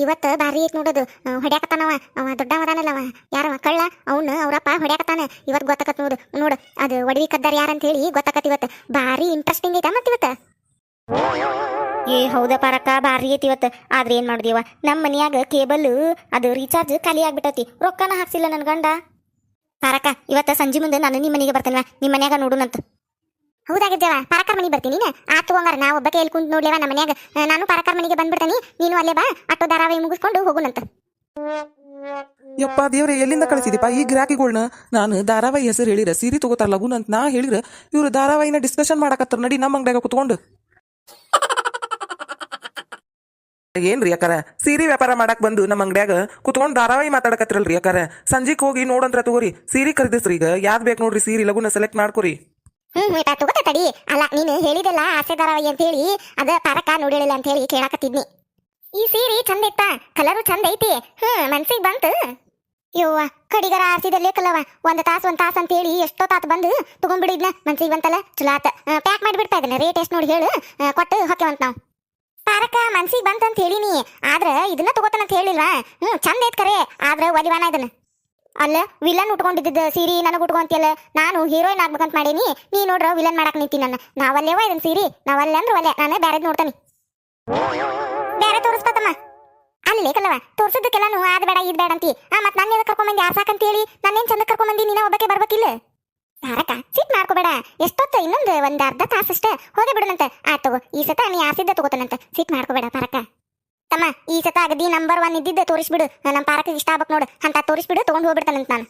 ಇವತ್ತು ಬಾರಿ ಐತ್ ನೋಡೋದು. ಹೊಡ್ಯಾಕತ್ತಾನವ ಅವ ದೊಡ್ಡವದಾನಲ್ಲವ, ಯಾರವ ಕಳ್ಳ, ಅವನು ಅವ್ರಪ್ಪ ಹೊಡ್ಯಾಕತ್ತಾನ. ಇವತ್ತು ಗೊತ್ತಾಕತ್ ನೋಡು ಅದು ಒಡವಿ ಕದ್ದಾರ ಯಾರಂತ ಹೇಳಿ ಗೊತ್ತಾಕತ್. ಇವತ್ತು ಬಾರಿ ಇಂಟ್ರೆಸ್ಟಿಂಗ್ ಐತ ಮತ್ ಇವತ್ತು. ಹೌದಾ ಪಾರಕ್ಕ, ಬಾರಿ ಐತಿ ಇವತ್ತು. ಆದ್ರೆ ಏನ್ ಮಾಡಿದೀವ, ನಮ್ಮ ಮನ್ಯಾಗ ಕೇಬಲ್ ಅದು ರೀಚಾರ್ಜ್ ಖಾಲಿ ಆಗ್ಬಿಟ್ಟತಿ, ರೊಕ್ಕನ ಹಾಕ್ಸಿಲ್ಲ ನನ್ ಗಂಡ. ಪಾರಕ್ಕ, ಇವತ್ತ ಸಂಜೆ ಮುಂದೆ ನಾನು ನಿಮ್ಮ ಮನೆಗೆ ಬರ್ತೇನೆ, ನಿಮ್ಮ ಮನ್ಯಾಗ ನೋಡುನಂತ. ಹೌದಾಗಿದ್ದೇವ, ಪರಕಾರ ಮನೆಗೆ ಬರ್ತೀನಿ. ಆತು ಹಂಗಾರ ನಾ ಒಬ್ಬಕ್ಕೆ ಎಲ್ಲಿ ಕುಂತು ನೋಡ್ಲೇವ ನಮ್ಮ ಮನ್ಯಾಗ. ನಾನು ಪರಕಾರ ಮನೆಗೆ ಬಂದ್ಬಿಡ್ತೀನಿ, ನೀನು ಅಲ್ಲೇ ಬಾ. ಅಟ್ಟೋ ಧಾರಾವಾಹಿ ಮುಗಿಸ್ಕೊಂಡು ಹೋಗುನಂತ. ಯಪ್ಪ ದೇವ್ರೆ, ಎಲ್ಲಿಂದ ಕಳಿಸಿದಿಪ್ಪ ಈ ಗಿರಾಕಿಗಳ್ನ? ನಾನು ಧಾರಾವಾಹಿ ಹೆಸರು ಹೇಳಿರ ಸೀರೆ ತಗೋತಾರ ಲಗುನ್ ಅಂತ ನಾ ಹೇಳಿರ ಇವ್ರು ಧಾರಾವಾಹಿನ ಡಿಸ್ಕಷನ್ ಮಾಡಕತ್ತಾರ. ನಡಿ ನಮ್ಮ ಅಂಗಡ್ಯಾಗ ಕುತ್ಕೊಂಡು. ಏನ್ರಿ ಅಕ್ಕಾರ, ಸೀರೆ ವ್ಯಾಪಾರ ಮಾಡಕ್ ಬಂದು ನಮ್ಮ ಅಂಗಡ್ಯಾಗ ಕುತ್ಕೊಂಡು ಧಾರಾವಾಹಿ ಮಾತಾಡಕತ್ತಿರಲ್ರಿ ಅಕ್ಕಾರ. ಸಂಜಿಕ್ ಹೋಗಿ ನೋಡಂದ್ರ ತಗೋರಿ, ಸೀರೆ ಖರೀದಿಸ್ರಿ. ಈಗ ಯಾವ್ದು ಬೇಕು ನೋಡ್ರಿ ಸೀರೆ, ಲಗುನ ಸೆಲೆಕ್ಟ್ ಮಾಡ್ಕೊರಿ. ತಗೋತ ತಡಿ. ಅಲ್ಲ ನೀನು ಹೇಳಿದೆಲ್ಲ ಆಸೆ ಧಾರಾವಾಹಿ ಅಂತ ಹೇಳಿ ಅದ ಪರಕ ನೋಡಿಳಿಲ್ಲ ಅಂತ ಹೇಳಿ ಕೇಳಾಕತ್ತಿದ್ನಿ. ಈ ಸೀರೆ ಚಂದ ಇತ್ತ, ಕಲರು ಚಂದ ಐತಿ. ಮನ್ಸಿಗೆ ಬಂತು. ಯವ್ವ ಕಡಿಗರ ಆರ್ಸಿದಲ್ಲೇ ಕಲವ. ಒಂದ್ ತಾಸು ಅಂತ ಹೇಳಿ ಎಷ್ಟೋ ತಾತು ಬಂದು ತಗೊಂಡ್ಬಿಡಿದ್ನ. ಮನ್ಸಿಗೆ ಬಂತಲ್ಲ, ಚಲೋ ಆತ. ಪ್ಯಾಕ್ ಮಾಡಿಬಿಡ್ತಾ ಇದನ್ನ. ರೇಟ್ ಎಷ್ಟು ನೋಡಿ ಹೇಳು, ಕೊಟ್ಟು ಹೊಕ್ಕೆವಂತ ನಾವು. ಪಾರಕ ಮನ್ಸಿಗೆ ಬಂತಂತ ಹೇಳಿನಿ, ಆದ್ರ ಇದನ್ನ ತಗೋತಾನಂತ ಹೇಳಿಲ್ವಾ. ಚಂದ ಐತ್ ಕರೆ, ಆದ್ರ ಒಲಿವಾನ ಇದನ್ನ. ಅಲ್ಲ ವಿಲನ್ ಉಟ್ಕೊಂಡಿದ್ದ ಸೀರಿ ನನಗೆ ಉಟ್ಕೊಂತಿಯಲ್ಲ. ನಾನು ಹೀರೋಯಿನ್ ಆಗ್ಬೇಕಂತ ಮಾಡೀನಿ, ನೀ ನೋಡ್ರ ವಿಲನ್ ಮಾಡಕ್ ನಿಂತೀನಿ. ನನ್ನ ನಾವಲ್ಲೇವ ಇದನ್ ಸೀರಿ, ನಾವಲ್ಲ ಅಂದ್ರೆ ಒಲ್ಲೆ. ನಾನು ಬ್ಯಾರೆದ್ ನೋಡ್ತಾನೆ. ಬೇರೆ ತೋರಿಸ್ಬತ್ತಮ್ಮ. ಅಲ್ಲಿ ಕಲ್ಲವ ತೋರ್ಸದಕ್ಕೆಲ್ಲಾನು ಅದ್ ಬೇಡ ಇದ್ ಬೇಡ ಅಂತಿ. ಮತ್ ನನ್ನ ಎದಕ್ ಕರ್ಕೊಂಬಂದಿ ಆಸಾಕಂತ ಹೇಳಿ ನನ್ನೇನ್ ಚಂದ ಕರ್ಕೊಂಬಂದಿ. ನೀನ ಒಬ್ಬಕ್ಕೆ ಬರ್ಬೇಕಿಲ್ಲ. ಪಾರಕ ಸಿಟ್ ಮಾಡ್ಕೋಬೇಡ. ಎಷ್ಟೊತ್ತು ಇನ್ನೊಂದು ಒಂದ್ ಅರ್ಧ ತಾಸಷ್ಟೇ ಹೋಗಿ ಬಿಡನಂತ. ತಗೋ ಈ ಸತ ನೀ ಆಸಿದ್ದ ತಗೋತಾನಂತ. ಸಿಟ್ ಮಾಡ್ಕೋಬೇಡ ಪಾರಕ. ತಮ್ಮ ಈ ಸತ ಅಗದಿ ನಂಬರ್ 1 ಇದ್ದಿದ್ದ ತೋರಿಸ್ಬಿಡು. ನಮ್ಮ ಪಾರಕ ಇಷ್ಟ ಆಗ್ಬೇಕು ನೋಡು ಅಂತ ತೋರಿಸ್ಬಿಡು, ತಗೊಂಡ್ ಹೋಗ್ಬಿಡ್ತಾನಂತ ನಾನು.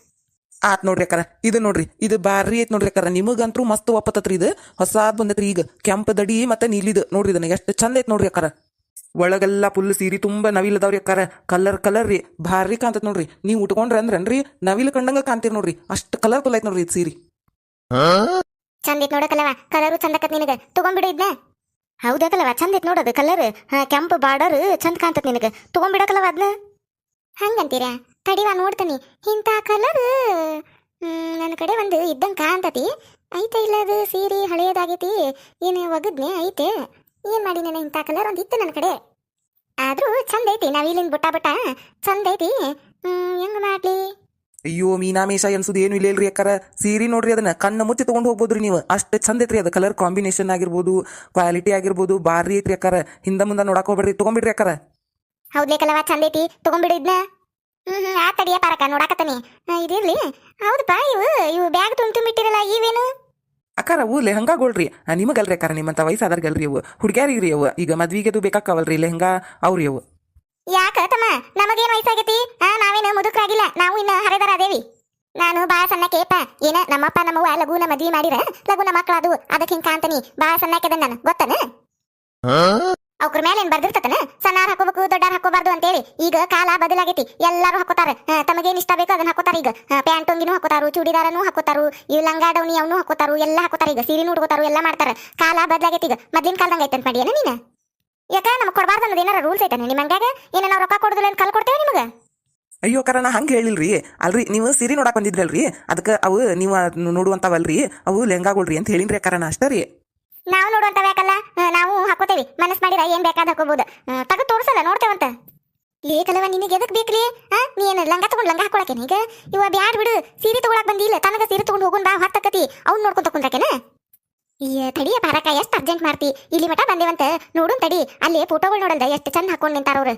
ಆತ್ ನೋಡ್ರಿ ಅಕ್ಕಾರ, ಇದು ನೋಡ್ರಿ, ಇದು ಬಾರಿ ಐತ್ ನೋಡ್ರಿ ಅಕ್ಕಾರ. ನಿಮಗಂತೂ ಮಸ್ತ್ ಒಪ್ಪತ್ತತ್ರಿ. ಇದು ಹೊಸಾದ್ ಬಂದತ್ರಿ. ಈಗ ಕೆಂಪು ದಡಿ ಮತ್ತೆ ನೀಲಿದು ನೋಡ್ರಿ, ಇದನ್ನ ಎಷ್ಟು ಚಂದ ಐತ್ ನೋಡ್ರಿ ಅಕ್ಕಾರ. ಒಳಗೆಲ್ಲ ಫುಲ್ ಸೀರಿ ತುಂಬಾ ನವಿಲ್ ಅದಾವ್ರಿ ಅಕ್ಕಾರ. ಕಲರ್ ರೀ ಭಾರಿ ಕಾಂತತ್ ನೋಡ್ರಿ. ನೀವು ಉಟ್ಕೊಂಡ್ರಿ ಅಂದ್ರನ್ರಿ ನವಿಲ್ ಕಂಡಂಗ ಕಾಂತೀರಿ ನೋಡ್ರಿ. ಅಷ್ಟು ಕಲರ್ಫುಲ್ ಐತ್ ನೋಡ್ರಿ ಇದು ಸೀರಿ. ಚಂದ ಐತ್ ನೋಡಕಲ್ಲವ, ಕಲರು ಚಂದಕತ್ ನಿನಗ. ತಗೊಂಡ್ಬಿಡು ಇದ್ನ. ಹೌದಾಕಲ್ಲವ, ಚಂದ ಐತ್ ನೋಡೋದು ಕಲರ್. ಕೆಂಪು ಬಾರ್ಡರ್ ಚಂದ ಕಾಣ್ತತ್ ನಿನಗ. ತಗೊಂಡ್ಬಿಡಕಲ್ಲವ ಅದನ್ನ. ಹಂಗಂತೀರಾ? ತಡಿವಾ ನೋಡ್ತಾನಿ. ಇಂಥ ಕಲರ್ ನನ್ನ ಕಡೆ ಒಂದು ಇದ್ದಂಗೆ ಕಾಣ್ತತಿ. ಐತೆ ಇಲ್ಲ ಅದು ಸೀರೆ ಹಳೆಯದಾಗೈತಿ. ಏನು ಒಗದ್ನೆ ಐತೆ. ಏನು ಮಾಡಿ ನಾನು ಇಂಥ ಕಲರ್ ಒಂದು ಇತ್ತು ನನ್ನ ಕಡೆ. ಆದರೂ ಚಂದ ಐತಿ. ನಾವಿಲ್ಲಿಂದ ಬುಟ್ಟ ಚಂದ ಐತಿ. ಹೆಂಗೆ ಮಾಡ್ಲಿ? ಅಯ್ಯೋ ಮೀನಾಮೇಶ ಎನ್ಸುದು ಏನು ಇಲ್ಲೇಲ್ರಿ ಅಕ್ಕಾರ. ಸೀರೆ ನೋಡ್ರಿ, ಅದನ್ನ ಕಣ್ಣು ಮುಚ್ಚಿ ತಗೊಂಡು ಹೋಗ್ಬೋದ್ರಿ ನೀವು. ಅಷ್ಟು ಚಂದ ಐತ್ರಿ ಅದು. ಕಲರ್ ಕಾಂಬಿನೇಷನ್ ಆಗಿರ್ಬೋದು, ಕ್ವಾಲಿಟಿ ಆಗಿರ್ಬೋದು ಬಾರಿ ಐತ್ರಿ ಅಕ್ಕಾರ. ಹಿಂದ ಮುಂದೆ ನೋಡಕ್ ಹೋಗ್ಬೇಡ್ರಿ, ತಗೊಂಡ್ಬಿಡ್ರಿ ಅಕ್ಕಾರ. ಹೌದ್ಲೇ ಕಲವ, ಚಂದ ಐತಿ. ತಗೊಂಡ್ಬಿಡು ಇದನ್ನ. ಆ ತಡಿಯ ಪಾರಕ ನೋಡಾಕತ್ತಾನೆ. ಇದಿರ್ಲಿ. ಹೌದಪ್ಪ, ಇವು ಬ್ಯಾಗ್ ತುಂಬಿಟ್ಟಿರಲ್ಲ, ಇವೇನು? ಅಕ್ಕಾರ ಊರ್ಲೆ ಹಂಗಾಗೋಳ್ರಿ. ನಿಮಗಲ್ರಿ ಅಕ್ಕಾರ, ನಿಮ್ಮಂತ ವಯಸ್ಸಾದರ್ಗಲ್ರಿ ಅವು. ಹುಡುಗ್ಯಾರಿಗ್ರಿ ಅವು. ಈಗ ಮದ್ವಿಗೆದು ಬೇಕಾಕವಲ್ರಿ ಲೆಹಂಗಾ, ಅವ್ರಿ ಅವು. ಯಾಕ ತಮ್ಮ, ನಮಗೇನು ವಯಸ್ಸಾಗೈತಿ? ನಾವೇನು ಮುದುಕ್ರಾಗಿಲ್ಲ, ನಾವು ಇನ್ನ ಹರೆದರ ಅದೇವಿ. ನಾನು ಬಾಳ ಸಣ್ಣಕೇಪ. ಏನ ನಮ್ಮಪ್ಪ ನಮ್ಮವ್ವ ಲಘುನ ಮದ್ವಿ ಮಾಡಿರ ಲಘುನ ಮಕ್ಳು ಅದು. ಅದಕ್ಕೆ ಹಿಂಗೆ ಕಾಣ್ತಾನಿ. ಬಾಳ ಸಣ್ಣಕದ ನಾನು, ಗೊತ್ತನ? ಅವ್ರ ಮೇಲೆ ಏನ್ ಬರ್ದಿರ್ತತನ, ಸಣ್ಣಾರ್ ಹಾಕೋಬೇಕು ದೊಡ್ಡಾರ್ ಹಾಕೋಬಾರ್ದು ಅಂತೇಳಿ. ಈಗ ಕಾಲ ಬದಲಾಗೈತಿ, ಎಲ್ಲಾರು ಹಾಕೋತಾರ. ತಮಗೇನ್ ಇಷ್ಟ ಬೇಕು ಅದನ್ನ ಹಾಕೋತಾರ. ಈಗ ಪ್ಯಾಂಟ್ ಅಂಗಿನೂ ಹಾಕೋತಾರು, ಚೂಡಿದಾರನು ಹಾಕೋತಾರು, ಇವ್ ಲಂಗ ಡೌನಿ ಅವನು ಹಾಕೋತಾರು, ಎಲ್ಲ ಹಾಕೋತಾರ. ಈಗ ಸೀರೆನೂ ಉಡ್ಕೋತಾರು, ಎಲ್ಲ ಮಾಡ್ತಾರ. ಕಾಲ ಬದಲಾಗೈತಿ. ಈಗ ಮೊದ್ಲಿನ ಕಾಲದಂಗ ಐತಂತ ಮಾಡಿ ಏನ ನೀನ? ಯಾಕ ನಮ್ಗೆ ಕೊಡಬಾರ್ದು ಅನ್ನೋದು ಏನಾರ ರೂಲ್ಸ್ ಐತಾನೆ ನಿಮ್ಮ ಹಂಗಾಗ? ಏನ ನಾವು ರೊಕ್ಕ ಕೊಡುದಿಲ್ಲ ಅಂತ ಕಲ್ ಕೊಡ್ತೇವೆ ನಿಮಗ? ಅಯ್ಯೋ ಅಕ್ಕಾರ, ನಾ ಹಂಗೆ ಹೇಳಿಲ್ರಿ. ಅಲ್ರಿ ನೀವು ಸೀರೆ ನೋಡಕ್ ಬಂದಿದ್ರಲ್ರಿ, ಅದಕ್ಕೆ ಅವು ನೀವು ನೋಡುವಂತವಲ್ರಿ, ಅವು ಲೆಹಂಗಾಗಳ್ರಿ ಅಂತ ಹೇಳಿನ್ರಿ ಅಕ್ಕಾರ. ನಾ ಅಷ್ಟೇ ರೀ. ನಾವು ನೋಡುವಂತ ಯಾಕಲ್ಲ, ನಾವು ಹಾಕೋತೇವಿ. ಮನಸ್ ಮಾಡಿರ ಏನ್ ಬೇಕಾದ ಹಾಕೋಬಹುದು. ತಗೋ ತೋರ್ಸಲ್ಲ, ನೋಡ್ತೇವಂತ. ಲೇಕಲ್ಲವ ನಿನಗೆ ಎದಕ್ ಬೇಕ್ಲಿ? ನೀ ಏನ ಲಂಗ ತಗೊಂಡ್ ಲಂಗ ಹಾಕೊಳಕೇನ? ಈಗ ಇವ ಬ್ಯಾಡ್ ಬಿಡು. ಸೀರೆ ತಗೊಳಕ್ ಬಂದಿಲ್ಲ, ತನಗ ಸೀರೆ ತಗೊಂಡು ಹೋಗೋನ್ ಬಾ. ಹೊತ್ತಕತಿ ಅವ್ನು ನೋಡ್ಕೊಂತ ಕುಂದ್ರಕೇನ? ತಡಿಯ ಪಾರಕ, ಎಷ್ಟು ಅರ್ಜೆಂಟ್ ಮಾಡ್ತಿ? ಇಲ್ಲಿ ಮಠ ಬಂದೇವಂತ ನೋಡುನ್ ತಡಿ. ಅಲ್ಲಿ ಫೋಟೋಗಳು ನೋಡಲ್ದ ಎಷ್ಟು ಚಂದ ಹಾಕೊಂಡ್ ನಿಂತಾರವ್ರು.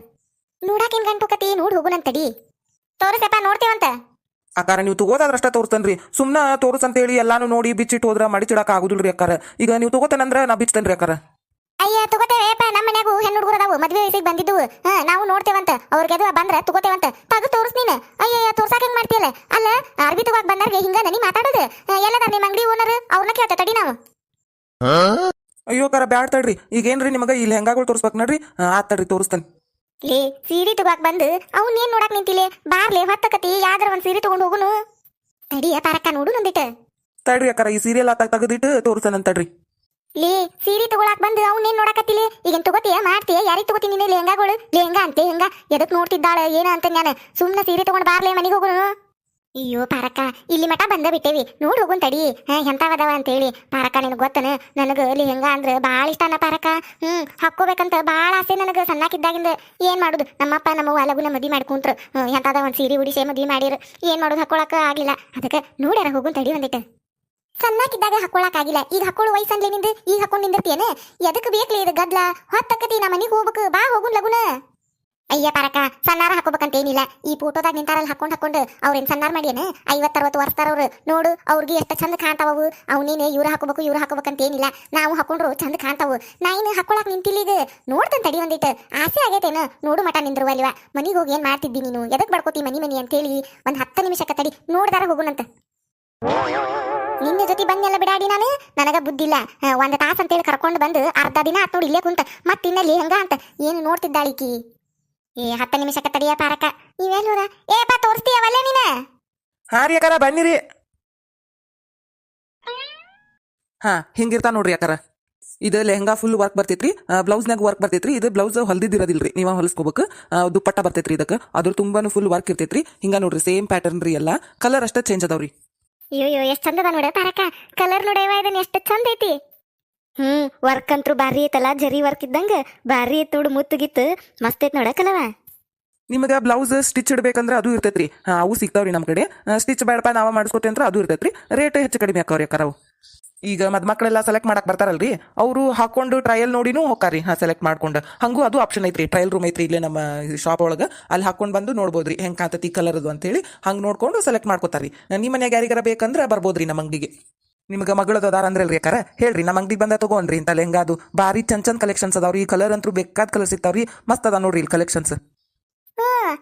ನೋಡಾಕೇನ್ ಗಂಟು ಕತಿ, ನೋಡ್ ಹೋಗುನಂತ ತಡಿ. ತೋರಿಸಪ್ಪ, ನೋಡ್ತೇವಂತ. ಅಕ್ಕಾರ ನೀವು ತಗೋದಾದ್ರಷ್ಟ ತೋರಿಸ್ತೇನ್ರಿ ಸುಮ್ಮನೆ ತೋರಿಸಂತೇಳಿ ಎಲ್ಲಾನು ನೋಡಿ ಬಿಚ್ಚಿಟ್ಟು ಹೋದ್ರ ಮಡಿಚಿಡಕ್ಕೆ ಆಗುದಿಲ್ರಿ ಅಕ್ಕಾರ ಈಗ ನೀವು ತಗೋತೇನಂದ್ರ ನಾ ಬಿಚ್ತೇನ್ರಿ ಅಕ್ಕಾರ ಅಯ್ಯ ತಗೋತೇವೆಪ್ಪ ನಮ್ಮ ಮನ್ಯಾಗೂ ಹೆಣ್ಣು ಹುಡುಗರು ಅದಾವು ಮದ್ವೆ ವಯಸ್ಸಿಗೆ ಬಂದಿದ್ದು ನಾವು ನೋಡ್ತೇವಂತ ಅವ್ರಿಗೆ ಅದು ಬಂದ್ರ ತಗೋತೇವಂತ ತಗದು ತೋರಿಸ್ ನೀನು ಅಯ್ಯ ತೋರ್ಸಾಕ ಹೆಂಗ್ ಮಾಡ್ತೀಯಲ್ಲ ಅಲ್ಲ ಅರ್ಬಿ ತಗೋಕ್ ಬಂದಾರ್ಗೆ ಹಿಂಗ ನೀ ಮಾತಾಡೋದು ಎಲ್ಲದ ನಿಮ್ಮ ಅಂಗಡಿ ಓನರ್ ಅವ್ರನ್ನ ಕೇಳ್ತೇ ತಡಿ ನಾವು ಅಯ್ಯೋ ಅಕ್ಕಾರ ಬ್ಯಾಡ್ ತಡ್ರಿ ಈಗೇನ್ರಿ ನಿಮಗೆ ಇಲ್ಲಿ ಹೆಂಗಾಗಳು ತೋರಿಸ್ಬೇಕು ನೋಡ್ರಿ ಆತ್ ತಡ್ರಿ ತೋರಿಸ್ತೇನೆ ಲೇ ಸೀರೆ ತಗೋಕ್ ಬಂದು ಅವ್ನ ಏನ್ ನೋಡಕ್ ನಿಂತಿಲೆ ಬಾರ್ಲೆ ಹೊತ್ತಕತಿ ಯಾವ್ದಾರ ಒಂದ್ ಸೀರೆ ತಗೊಂಡು ಹೋಗುನು ತಡಿಯ ಪಾರಕ್ಕ ನೋಡು ನಂದಿಟ್ಟು ತಡ್ರಿ ಅಕ್ಕಾರ ಈ ಸೀರಿಯಲ್ ಆತ ತೆಗೆದಿಟ್ಟು ತೋರಿಸ್ತೇನೆ ತಡ್ರಿ ಲೇ ಸೀರೆ ತಗೊಳಕ್ ಬಂದು ಅವ್ನ ಏನ್ ನೋಡಕತ್ತಿಲೆ ಈಗೇನ್ ತಗೋತೀಯ ಮಾಡ್ತೀಯ ಯಾರಿಗೆ ತಗೋತೀನಿ ನೀನು ಲೆಹಂಗಾಗಳು ಲೆಹಂಗಾ ಅಂತೆ ಹೆಂಗ ಎದಕ್ ನೋಡ್ತಿದ್ದಾಳೆ ಏನ ಅಂತ ನಾನು ಸುಮ್ನೆ ಸೀರೆ ತಗೊಂಡ್ ಬಾರ್ಲೆ ಮನೆಗೆ ಹೋಗುನು ಅಯ್ಯೋ ಪಾರಕ್ಕ ಇಲ್ಲಿ ಮಠ ಬಂದ ಬಿಟ್ಟೇವಿ ನೋಡಿ ಹೋಗುನ್ ತಡಿ ಎಂತಾವದವ ಅಂತೇಳಿ ಪಾರಕ್ಕ ನಿನಗೆ ಗೊತ್ತನ ನನಗೆ ಲೆಹಂಗಾ ಅಂದ್ರೆ ಭಾಳ ಇಷ್ಟನ ಪಾರಕ್ಕ ಹಾಕೋಬೇಕಂತ ಭಾಳ ಆಸೆ ನನಗೆ ಸಣ್ಣಕ್ಕಿದ್ದಾಗಿಂದ ಏನ್ ಮಾಡುದು ನಮ್ಮಪ್ಪ ನಮ್ಮವ್ವ ಲಗುನ ಮದ್ವಿ ಮಾಡ್ಕೊಂತ್ರು ಎಂತಾದ ಒಂದ್ ಸೀರೆ ಉಡಿಸೆ ಮದ್ವಿ ಮಾಡಿರು ಏನ್ ಮಾಡುದು ಹಾಕೊಳಕ ಆಗಿಲ್ಲ ಅದಕ್ಕೆ ನೋಡ್ಯಾರ ಹೋಗುನ್ ತಡಿ ಒಂದಿಟ್ಟು ಸಣ್ಣಕ್ಕಿದ್ದಾಗ ಹಾಕೊಳಕ್ ಆಗಿಲ್ಲ ಈಗ ಹಾಕೊಳ್ಳೋ ವಯಸ್ಸನ್ಲೆ ನಿಂದು ಈಗ ಹಾಕೊಂಡ್ ನಿಂದಿರ್ತೀಯನ ಎದಕ್ ಬೇಕ್ಲಿ ಇದು ಗದ್ಲ ಹೊತ್ತಕ್ಕತಿ ನಾ ಮನಿಗೆ ಹೋಗ್ಬೇಕು ಬಾ ಹೋಗುನ್ ಲಗುನ ಅಯ್ಯ ಪಾರಕ್ಕ ಸಣ್ಣಾರ ಹಾಕೋಬೇಕಂತ ಏನಿಲ್ಲ ಈ ಫೋಟೋದಾಗ ನಿಂತಾರಲ್ಲಿ ಹಾಕೊಂಡು ಅವ್ರೇನ್ ಸಣ್ಣಾರ್ ಮಾಡ್ಯಾನ 50-60 ವರ್ಷದವ್ರು ನೋಡು ಅವ್ರಿಗೆ ಎಷ್ಟು ಚಂದ ಕಾಣ್ತಾವು ಅವ್ನೇನೆ ಇವ್ರು ಹಾಕೋಬೇಕಂತ ಏನಿಲ್ಲ ನಾವು ಹಾಕೊಂಡ್ರು ಚಂದ ಕಾಣ್ತಾವು ನಾ ಇನ್ನು ಹಾಕೊಳಕ್ ನಿಂತಿಲ್ಲ ಈಗ ನೋಡ್ತೇನೆ ತಡಿ ಒಂದಿಟ್ಟು ಆಸೆ ಆಗೈತೇನ ನೋಡು ಮಠ ನಿಂದ್ರು ಅಲ್ವಾ ಮನಿಗೆ ಹೋಗಿ ಏನ್ ಮಾಡ್ತಿದ್ದಿ ನೀನು ಎದಕ್ ಬಡ್ಕೋತಿ ಮನಿ ಅಂತೇಳಿ ಒಂದ್ 10 ನಿಮಿಷಕ್ಕೆ ತಡಿ ನೋಡ್ದಾರ ಹೋಗುನಂತ ನಿನ್ನ ಜೊತೆ ಬಂದೆಲ್ಲ ಬಿಡಾಡಿ ನಾನು ನನಗ ಬುದ್ಧಿಲ್ಲ ಒಂದ್ ತಾಸ ಅಂತೇಳಿ ಕರ್ಕೊಂಡು ಬಂದು ಅರ್ಧ ದಿನ ಆತ್ ನೋಡಿ ಇಲ್ಲೇ ಕುಂತ ಮತ್ತಿನ್ನಲ್ಲಿ ಹೆಂಗ ಅಂತ ಏನು ನೋಡ್ತಿದ್ದಾಳಿಕಿ 10 ನಿಮಿಷಕ್ಕೆ ತಡಿಯ ಪಾರಕ ನೀವೇನೂರ ಏಪ ತೋರಿಸ್ತೀಯವಲ್ಲ ನೀನ ಹಾ ರೀ ಅಕ್ಕಾರ ಬನ್ನಿರಿ ಹಾ ಹಿಂಗಿರ್ತಾ ನೋಡ್ರಿ ಅಕ್ಕಾರ ಇದು ಲೆಹಂಗಾ ಫುಲ್ ವರ್ಕ್ ಬರ್ತೈತ್ರಿ ಬ್ಲೌಸ್ನಾಗ ವರ್ಕ್ ಬರ್ತೈತ್ರಿ ಇದು ಬ್ಲೌಸ್ ಹೊಲ್ದಿದ್ದಿರೋದಿಲ್ರಿ ನೀವ ಹೊಲಿಸ್ಕೋಬೇಕು ದುಪ್ಪಟ್ಟ ಬರ್ತೈತ್ರಿ ಇದಕ್ಕೆ ಅದ್ರ ತುಂಬಾನು ಫುಲ್ ವರ್ಕ್ ಇರ್ತೈತ್ರಿ ಹಿಂಗ ನೋಡ್ರಿ ಸೇಮ್ ಪ್ಯಾಟರ್ನ್ ರೀ ಎಲ್ಲ ಕಲರ್ ಅಷ್ಟ ಚೇಂಜ್ ಅದಾವ್ರಿ ಅಯ್ಯೋ ಎಷ್ಟ್ ಚಂದದ ನೋಡ ಪಾರಕ ಕಲರ್ ನೋಡವ ಇದನ್ನ ಎಷ್ಟು ಚಂದ ಐತಿ ವರ್ಕ್ ಅಂತೂ ಬಾರಿ ಐತಲ್ಲ ಜರಿ ವರ್ಕ್ ಇದ್ದಂಗ ಬಾರಿ ಐತ್ ನೋಡು ಮುತ್ತುಗಿತ್ತು ಮಸ್ತ್ ಐತ್ ನೋಡಕಲ್ಲವ ನಿಮಗೆ ಬ್ಲೌಸ್ ಸ್ಟಿಚ್ ಇಡ್ಬೇಕಂದ್ರೆ ಅದು ಇರ್ತೈತ್ರಿ ಅವು ಸಿಗ್ತಾವ್ರಿ ನಮ್ಮ ಕಡೆ ಸ್ಟಿಚ್ ಬೇಡಪ್ಪ ನಾವ ಮಾಡಿಸ್ಕೊತೇವೆ ಅಂದ್ರೆ ಅದು ಇರ್ತೈತ್ರಿ ರೇಟ್ ಹೆಚ್ಚು ಕಡಿಮೆ ಆಕವ್ರಿ ಅಕ್ಕಾರ ಅವು ಈಗ ಮಕ್ಕಳೆಲ್ಲ ಸೆಲೆಕ್ಟ್ ಮಾಡಕ್ ಬರ್ತಾರಲ್ರಿ ಅವರು ಹಾಕೊಂಡು ಟ್ರಯಲ್ ನೋಡಿನೂ ಹೋಗ್ತಾರಿ ಸೆಲೆಕ್ಟ್ ಮಾಡ್ಕೊಂಡು ಹಂಗೂ ಅದು ಆಪ್ಷನ್ ಐತ್ರಿ ಟ್ರಯಲ್ ರೂಮ್ ಐತ್ರಿ ಇಲ್ಲೇ ನಮ್ಮ ಶಾಪ್ ಒಳಗೆ ಅಲ್ಲಿ ಹಾಕೊಂಡು ಬಂದು ನೋಡ್ಬೋದ್ರಿ ಹೆಂಗೆ ಕಾಂತತಿ ಕಲರ್ ಅದು ಅಂತೇಳಿ ಹಂಗೆ ನೋಡ್ಕೊಂಡು ಸೆಲೆಕ್ಟ್ ಮಾಡ್ಕೋತಾರಿ ನಿಮ್ಮ ಮನ್ಯಾಗ ಯಾರಿಗಾರ ಬೇಕಂದ್ರೆ ಬರ್ಬೋದ್ರಿ ನಮ್ಮ ಅಂಗಡಿಗೆ ನಿಮ್ಗೆ ಮಗಳದ ಅದಾರ ಅಂದ್ರಲ್ರಿ ಅಕ್ಕಾರ ಹೇಳ್ರಿ ನಮ್ಮ ಅಂಗಡಿಗೆ ಬಂದ ತಗೋನ್ರಿ ಇಂತ ಲೆಹಂಗಾ ಅದು ಬಾರಿ ಚಂದ ಕಲೆಕ್ಷನ್ಸ್ ಅದಾವ್ರಿ ಈ ಕಲರ್ ಅಂತೂ ಬೇಕಾದ ಕಲರ್ ಸಿಗ್ತಾವ್ರಿ ಮಸ್ತ್ ಅದ ನೋಡ್ರಿ ಇಲ್ಲಿ ಕಲೆಕ್ಷನ್ಸ್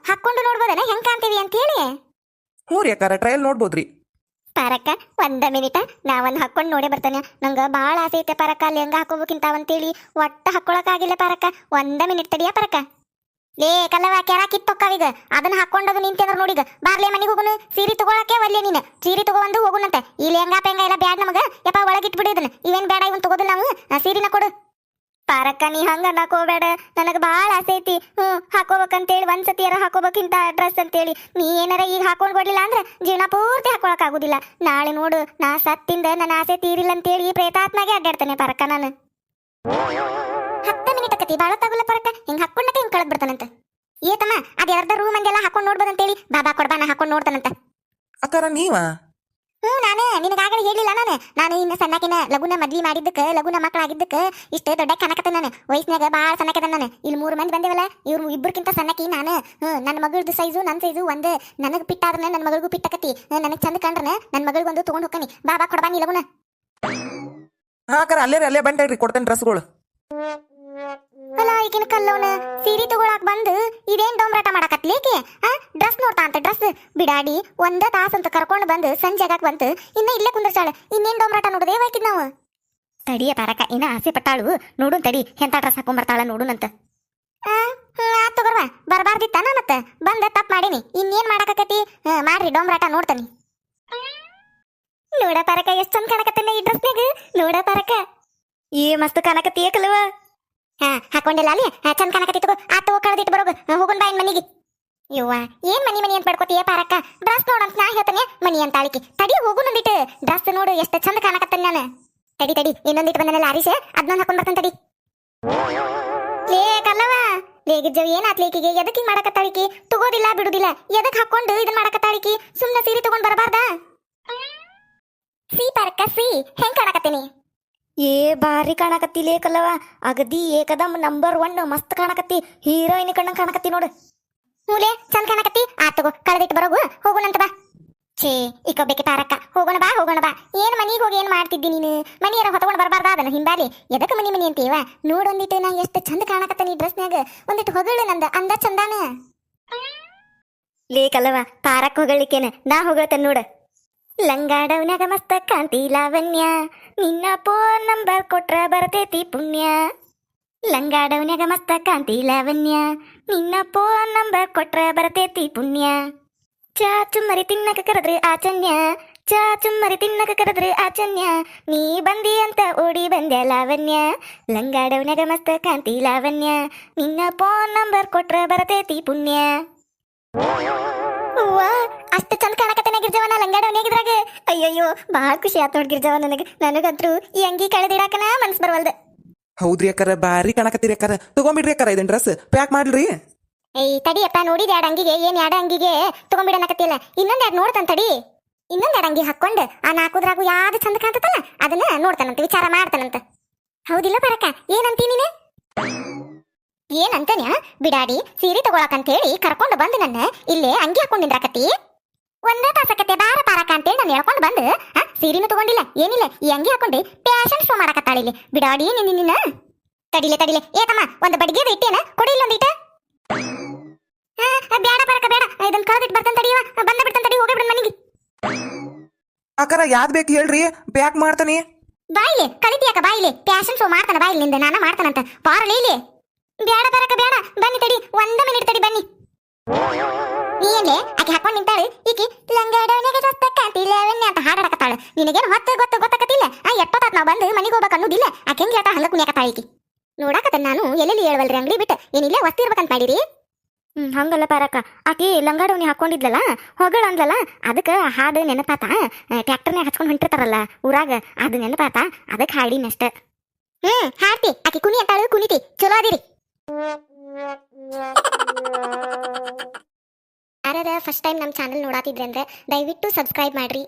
ಹಾಕೊಂಡು ನೋಡ್ಬೋದನ ಹೆಂಗ್ ಕಾಣ್ತೀವಿ ಅಂತ ಹೇಳಿ ಹ್ಞೂ ರೀ ಅಕ್ಕಾರ ಟ್ರಯಲ್ ನೋಡ್ಬೋದ್ರಿ ಪಾರಕ್ಕ ಒಂದ ಮಿನಿಟ ನಾವೊಂದು ಹಾಕೊಂಡು ನೋಡೇ ಬರ್ತಾನೆ ನಂಗೆ ಭಾಳ ಆಸೆ ಐತೆ ಪಾರಕ್ಕ ಲೆಹಂಗಾ ಹಾಕೋಬೇಕಿಂತ ಅಂತೇಳಿ ಒಟ್ಟ ಹಾಕೊಳಕಾಗಿಲ್ಲ ಪಾರಕ್ಕ ಒಂದ ಮಿನಿಟ್ ತಡಿಯ ಪಾರಕ್ಕ ಲೇ ಕಲ್ಲವ ಕೆರ ಕಿತ್ತೊಕ್ಕವೀಗ ಅದನ್ನ ಹಾಕೊಂಡದು ನಿಂತಂದ್ರ ನೋಡಿಗ ಬಾರ್ಲೆ ಮನೆಗೆ ಹೋಗುನು ಸೀರೆ ತಗೊಳಕ್ಕೆ ಒಲ್ಲೆ ನೀನು ಸೀರೆ ತಗೊಂಡು ಹೋಗುನಂತೆ ಈ ಲೆಹಂಗಾ ಪೆಂಗ ಎಲ್ಲ ಬ್ಯಾಡ್ ನಮಗ ಯಪ್ಪ ಒಳಗಿಟ್ಬಿಡು ಇದನ್ನ ಇವೇನ್ ಬೇಡ ಇವನ್ ತಗೋದಿಲ್ಲ ನಾವು ಸೀರಿನ ಕೊಡು ಪಾರಕ್ಕ ನೀ ಹಂಗ ಅನ್ನಕೋಬೇಡ ನನಗೆ ಭಾಳ ಆಸೆ ಐತಿ ಹಾಕೋಬೇಕಂತೇಳಿ ಒಂದ್ಸತಿಯಾರ ಹಾಕೋಬೇಕಿಂತ ಡ್ರೆಸ್ ಅಂತೇಳಿ ನೀ ಏನಾರ ಈಗ ಹಾಕೊಂಡ್ ಕೊಡ್ಲಿಲ್ಲ ಅಂದ್ರೆ ಜೀವನ ಪೂರ್ತಿ ಹಾಕೊಳಕ್ ಆಗುದಿಲ್ಲ ನಾಳೆ ನೋಡು ನಾ ಸತ್ತಿಂದ ನನ್ನ ಆಸೆ ತೀರಿಲ್ಲ ಅಂತೇಳಿ ಪ್ರೇತಾತ್ಮಾಗೆ ಅಡ್ಡಾಡ್ತಾನೆ ಪಾರಕ್ಕ ನಾನು 10 ಮಿನಿಟ್ ಆಕತಿ ಭಾಳ ತಗೋಲ್ಲ ಪಾರಕ್ಕ ಹಿಂಗ್ ಹಾಕೊಂಡಕ್ಕೆ ಹಿಂಗ್ ಕಳೆದ್ ಬಿಡ್ತಾನಂತ ಏತಮ್ಮ ಅದ್ ಅರ್ಧ ರೂಮ್ ಹಂಗೆಲ್ಲ ಹಾಕೊಂಡ್ ನೋಡ್ಬೋದಂತೇಳಿ ಬಾಬಾ ಕೊಡ್ಬಾ ನಾ ಹಾಕೊಂಡ್ ನೋಡ್ತಾನಂತ ಅಕ್ಕಾರ ನೀವ ನಾನು ನಿನಗಾಗಲೇ ಹೇಳಿಲ್ಲ ನಾನು ಇನ್ನು ಸಣ್ಣಕಿನ ಲಗುನ ಮದ್ವಿ ಮಾಡಿದ್ದಕ್ಕೆ ಲಗುನ ಮಕ್ಕಳಾಗಿದ್ದಕ್ಕೆ ಇಷ್ಟೇ ದೊಡ್ಡ ಕನಕತ ನಾನು ವಯಸ್ಸಿನಾಗ ಭಾಳ ಸಣ್ಣಕದ ನಾನು ಇಲ್ಲಿ 3 ಮಂದಿ ಬಂದೇವಲ್ಲ ಇವ್ರು ಇಬ್ಬರಿಗಿಂತ ಸಣ್ಣಕಿ ನಾನು ನನ್ನ ಮಗಳದು ಸೈಜು ನನ್ನ ಸೈಜು ಒಂದೇ ನನಗೆ ಪಿಟ್ಟಾದ್ರೆ ನನ್ನ ಮಗಳಿಗೂ ಪಿಟ್ಟಕತಿ ನನಗೆ ಚಂದ ಕಂಡ್ರೆ ನನ್ನ ಮಗಳಿಗೊಂದು ತೊಗೊಂಡು ಹೋಗ್ತಾನೆ ಬಾಬಾ ಕೊಡ್ಬಾನಿ ಲಗುನ ಹಾ ಅಕ್ಕಾರ ಅಲ್ಲೇ ಬಂದೇಳ್ರಿ ಕೊಡ್ತೇನೆ ಡ್ರೆಸ್ಗಳು ಅಲ್ಲ ಈಗಿನ ಕಲ್ಲವನ ಸೀರೆ ತಗೊಳಕ್ ಬಂದು ಇದೇನ್ ಡೊಂಬರಾಟ ಮಾಡಕತ್ಲೇಕೆ ಡ್ರೆಸ್ ನೋಡ್ತಾ ಅಂತ ಡ್ರೆಸ್ ಬಿಡಾಡಿ ಒಂದ ತಾಸ ಅಂತ ಕರ್ಕೊಂಡು ಬಂದು ಸಂಜೆಗಾಕ್ ಬಂತು ಇನ್ನ ಇಲ್ಲೇ ಕುಂದ್ರಸಾಳ ಇನ್ನೇನ್ ಡೊಂಬರಾಟ ನೋಡೋದೇ ಹೋಯ್ತಿದ್ ನಾವು ತಡಿಯ ಪಾರಕ ಇನ್ನ ಆಸೆ ಪಟ್ಟಾಳು ನೋಡು ತಡಿ ಎಂತ ಡ್ರೆಸ್ ಹಾಕೊಂಡ್ ಬರ್ತಾಳ ನೋಡುನಂತ ಆತು ಬರ್ವಾ ಬರ್ಬಾರ್ದಿತ್ತಾನ ಮತ್ತ ಬಂದ ತಪ್ಪು ಮಾಡೀನಿ ಇನ್ನೇನ್ ಮಾಡಕತ್ತಿ ಮಾಡ್ರಿ ಡೊಂಬರಾಟ ನೋಡ್ತಾನಿ ನೋಡ ಪಾರಕ ಎಷ್ಟ್ ಚಂದ ಕಾಣಕತ್ತನ್ನ ಈ ಡ್ರೆಸ್ನಾಗ ನೋಡ ಪಾರಕ ಏ ಮಸ್ತ್ ಕಾಣಕತ್ತೀಯ ಕಲ್ವ ಹಾಕೊಂಡಿಲ್ಲ ಅಲ್ಲಿ ಚಂದ ಕಾಣಕತ್ತಿ ತಗೋ ಆತು ಕಳೆದಿಟ್ಟು ಬರೋಗ ಹೋಗುನ್ ಬಾ ಇನ್ ಮನಿಗೆ ಯವ್ವ ಏನ್ ಮನಿ ಅಂತ ಪಡ್ಕೋತೀಯ ಪಾರಕ್ಕ ಡ್ರೆಸ್ ನೋಡಂತ ನಾ ಹೇಳ್ತಾನೆ ಮನಿ ಅಂತ ಆಳಿಕೆ ತಡಿ ಹೋಗು ನಂದಿಟ್ಟು ಡ್ರೆಸ್ ನೋಡು ಎಷ್ಟು ಚಂದ ಕಾಣಕತ್ತಾನ ನಾನು ತಡಿ ಇನ್ನೊಂದಿಟ್ಟು ಬಂದನಲ್ಲ ಆರಿಸೆ ಅದನ್ನ ಹಾಕೊಂಡ್ ಬರ್ತಾನೆ ತಡಿ ಲೇ ಕಲ್ಲವ ಲೇ ಗಿಜ್ಜವ್ ಏನ್ ಆತ್ಲೇಕಿಗೆ ಎದಕ್ ಹಿಂಗ್ ಮಾಡಕತ್ತಾಳಿಕಿ ತಗೋದಿಲ್ಲ ಬಿಡುದಿಲ್ಲ ಎದಕ್ ಹಾಕೊಂಡು ಇದನ್ ಮಾಡಕತ್ತಾಳಿಕಿ ಸುಮ್ನೆ ಸೀರೆ ತಗೊಂಡ್ ಬರಬಾರ್ದ ಸಿ ಪಾರಕ್ಕ ಸಿ ಹೆಂಗ್ ಕಾಣಕತ್ತೀನಿ ಏ ಬಾರಿ ಕಾಣಕತ್ತಿ ಲೇ ಕಲ್ಲವ ಅಗದಿ ಏಕದಮ್ ನಂಬರ್ 1 ಮಸ್ತ್ ಕಾಣಕತ್ತಿ ಹೀರೋಯಿನ್ ಕಣ್ಣಂಗ್ ಕಾಣಕತ್ತಿ ನೋಡು ಮೂಲೆ ಚಂದ ಕಾಣಕತ್ತಿ ಆತ್ ತಗೋ ಕಳೆದಿಟ್ಟು ಬರೋಗು ಹೋಗುನಂತ ಬಾ ಛೇ ಇಕ್ಕೊಬೇಕೆ ಪಾರಕ್ಕ ಹೋಗೋಣ ಬಾ ಏನ್ ಮನಿಗೆ ಹೋಗಿ ಏನ್ ಮಾಡ್ತಿದ್ದಿ ನೀನು ಮನಿಯಾರ ಹೊತ್ಕೊಂಡು ಬರಬಾರ್ದ ಅದನ್ನ ಹಿಂಬಾಲಿ ಎದಕ್ಕೆ ಮನಿ ಅಂತೀವ ನೋಡೊಂದಿಟ್ಟು ನಾ ಎಷ್ಟು ಚಂದ ಕಾಣಕತ್ತ ನೀ ಡ್ರೆಸ್ನ್ಯಾಗ ಒಂದಿಟ್ಟು ಹೊಗಳು ನಂದ ಅಂದ ಚಂದಾನ ಲೇ ಕಲ್ಲವ ಪಾರಕ್ ಹೊಗಳಿಕೇನ ನಾ ಹೊಗಳತೇನೆ ನೋಡ ಲಂಗಾಡವ್ನ್ಯಾಗ ಮಸ್ತ ಕಾಂತಿ ಲಾವಣ್ಯ ನಿನ್ನ ಫೋನ್ ನಂಬರ್ ಕೊಟ್ರ ಬರ್ತೈತಿ ಪುಣ್ಯ ಲಂಗಾಡವ್ನ್ಯಾಗ ಮಸ್ತ ಕಾಂತಿ ಲಾವಣ್ಯ ನಿನ್ನ ಫೋನ್ ನಂಬರ್ ಕೊಟ್ರ ಬರ್ತೈತಿ ಪುಣ್ಯ ಚಾ ಚುಮ್ಮರಿ ತಿನ್ನಕ ಕರೆದ್ರೆ ಆಚನ್ಯ ಚಾ ಚುಮ್ಮರಿ ತಿನ್ನಕ ಕರೆದ್ರೆ ಆಚನ್ಯ ನೀ ಬಂದಿ ಅಂತ ಓಡಿ ಬಂದೆ ಲಾವಣ್ಯ ಲಂಗಾಡವ್ನ್ಯಾಗ ಮಸ್ತ ಕಾಂತಿ ಲಾವಣ್ಯ ನಿನ್ನ ಫೋನ್ ನಂಬರ್ ಕೊಟ್ರ ಬರ್ತೈತಿ ಪುಣ್ಯ ಅವ್ವ ಅಷ್ಟು ಚಂದ ಕಾಣಕತ್ತೇನ ಗಿರ್ಜವನ ಲಂಗಾಡವನ್ಯಾಗಿದ್ರಾಗ ಅಯ್ಯಯ್ಯೋ ಭಾಳ ಖುಷಿ ಆತ್ ನೋಡ್ ಗಿರ್ಜವ ನನಗಂತ್ರು ಈ ಅಂಗಿ ಕಳೆದಿಡಾಕನ ಮನ್ಸ್ ಬರವಲ್ದ ಹೌದ್ರಿ ಅಕ್ಕಾರ ಬಾರಿ ಕಾಣಕತ್ತೀರಿ ಅಕ್ಕಾರ ತಗೊಂಬಿಡ್ರಿ ಅಕ್ಕಾರ ಇದನ್ ಡ್ರೆಸ್ ಪ್ಯಾಕ್ ಮಾಡ್ರಿ ಏಯ್ ತಡಿಯಪ್ಪ ನೋಡಿದ ಎರಡು ಅಂಗಿಗೆ ಏನ್ ಎರಡು ಅಂಗಿಗೆ ತಗೊಂಡ್ಬಿಡನಕತ್ತಿಲ್ಲ ಇನ್ನೊಂದ್ ಎರಡು ನೋಡ್ತಾನ ತಡಿ ಇನ್ನೊಂದ್ ಎರಡು ಅಂಗಿ ಹಾಕೊಂಡು ಆ ನಾಲ್ಕುದ್ರಾಗು ಯಾವ್ದು ಚಂದ ಕಾಣ್ತತಲ್ಲ ಅದನ್ನ ನೋಡ್ತಾನಂತ ವಿಚಾರ ಮಾಡ್ತಾನಂತ ಹೌದಿಲ್ಲ ಬರಕ ಏನಂತೀ ನೀನು ಏನಂತಾನ್ಯ ಬಿಡಾಡಿ ಸೀರೆ ತಗೊಳಕಂತ ಹೇಳಿ ಕರ್ಕೊಂಡು ಬಂದು ನನ್ನ ಇಲ್ಲೇ ಅಂಗಿ ಹಾಕೊಂಡಿದ್ರಾಕತಿ ಒಂದೇ ತಾಸಕತ್ತೆ ಬಾರ ಪಾರಕ ಅಂತೇಳಿ ನಾನು ಹೇಳ್ಕೊಂಡು ಬಂದು ಸೀರೆನೂ ತಗೊಂಡಿಲ್ಲ ಏನಿಲ್ಲ ಈ ಅಂಗಿ ಹಾಕೊಂಡು ಪ್ಯಾಶನ್ ಶೋ ಮಾಡಕತ್ತಾಳ ಇಲ್ಲಿ ಬಿಡಾಡಿ ನಿನ್ನ ತಡಿಲೆ ಏತಮ್ಮ ಒಂದು ಬಡಿಗೆದ ಇಟ್ಟೇನ ಕೊಡಿ ಇಲ್ಲೊಂದಿಟ ಬೇಡ ಬರಕ ಬೇಡ ಇದನ್ನ ಕಳೆದಿಟ್ಟು ಬರ್ತಾನೆ ತಡಿಯವ ಬಂದ ಬಿಡ್ತಾನೆ ತಡಿ ಹೋಗಿ ಬಿಡ ಮನೆಗೆ ಅಕ್ಕಾರ ಯಾವ್ದು ಬೇಕು ಹೇಳ್ರಿ ಪ್ಯಾಕ್ ಮಾಡ್ತಾನೆ ಬಾಯಿಲೆ ಕಲಿತಿಯಾಕ ಬಾಯಿಲೆ ಪ್ಯಾಶನ್ ಶೋ ಮಾಡ್ತಾನ ಬಾಯಿಲಿಂದ ನಾನ ಮಾಡ್ತಾನಂತ ಪಾರಲಿ ಇಲ್ಲಿ ಬೇಡ ಬರಕ ಬೇಡ ಬನ್ನಿ ತಡಿ ಒಂದ ಮಿನಿಟ್ ತಡಿ ಬನ್ನಿ ನೀನೇ ಆಕೆ ಹಾಕೊಂಡು ನಿಂತಾಳು ಈಕಿ ಲಂಗಾಡವನಿಗೆ ರಸ್ತೆ ಕಾಂತಿಲ್ಲವನ್ನೇ ಅಂತ ಹಾಡಾಡಕತ್ತಾಳು ನಿನಗೇನು ಗೊತ್ತಾಕತ್ತಿಲ್ಲ ಎಷ್ಟೊತ್ತಾತ್ ನಾವು ಬಂದು ಮನೆಗೆ ಹೋಗ್ಬೇಕು ಅನ್ನೋದಿಲ್ಲ ಆಕೆ ಹೆಂಗೆ ಹೇಳ್ತಾ ಹಂಗ ಕುಣಿಯಾಕತ್ತಾಳ ಈಕಿ ನೋಡಾಕತ್ತ ನಾನು ಎಲ್ಲೆಲ್ಲಿ ಹೇಳ್ವಲ್ರಿ ಅಂಗಡಿ ಬಿಟ್ಟು ಏನಿಲ್ಲ ಒತ್ತಿರ್ಬೇಕಂತ ಮಾಡಿರಿ ಹಂಗಲ್ಲ ಪಾರಕ್ಕ ಆಕಿ ಲಂಗಾಡವ್ನಿ ಹಾಕೊಂಡಿದ್ಲಲ್ಲ ಹೊಗಳ ಅಂದ್ಲಲ್ಲ ಅದಕ್ಕೆ ಹಾಡು ನೆನಪಾತ ಟ್ಯಾಕ್ಟರ್ನ್ಯಾಗ ಹಚ್ಕೊಂಡು ಹೊಂಟಿರ್ತಾರಲ್ಲ ಊರಾಗ ಅದು ನೆನಪಾತ ಅದಕ್ಕೆ ಹಾಡಿನಷ್ಟ ಹಾಡ್ತಿ ಆಕಿ ಕುಣಿ ಅಂತಾಳು ಕುಣಿತಿ ಚಲೋ ಅದಿರಿ ಯಾರ ಫಸ್ಟ್ ಟೈಮ್ ನಮ್ಮ ಚಾನಲ್ ನೋಡಾತಿದ್ರೆ ಅಂದ್ರೆ ದಯವಿಟ್ಟು ಸಬ್ಸ್ಕ್ರೈಬ್ ಮಾಡ್ರಿ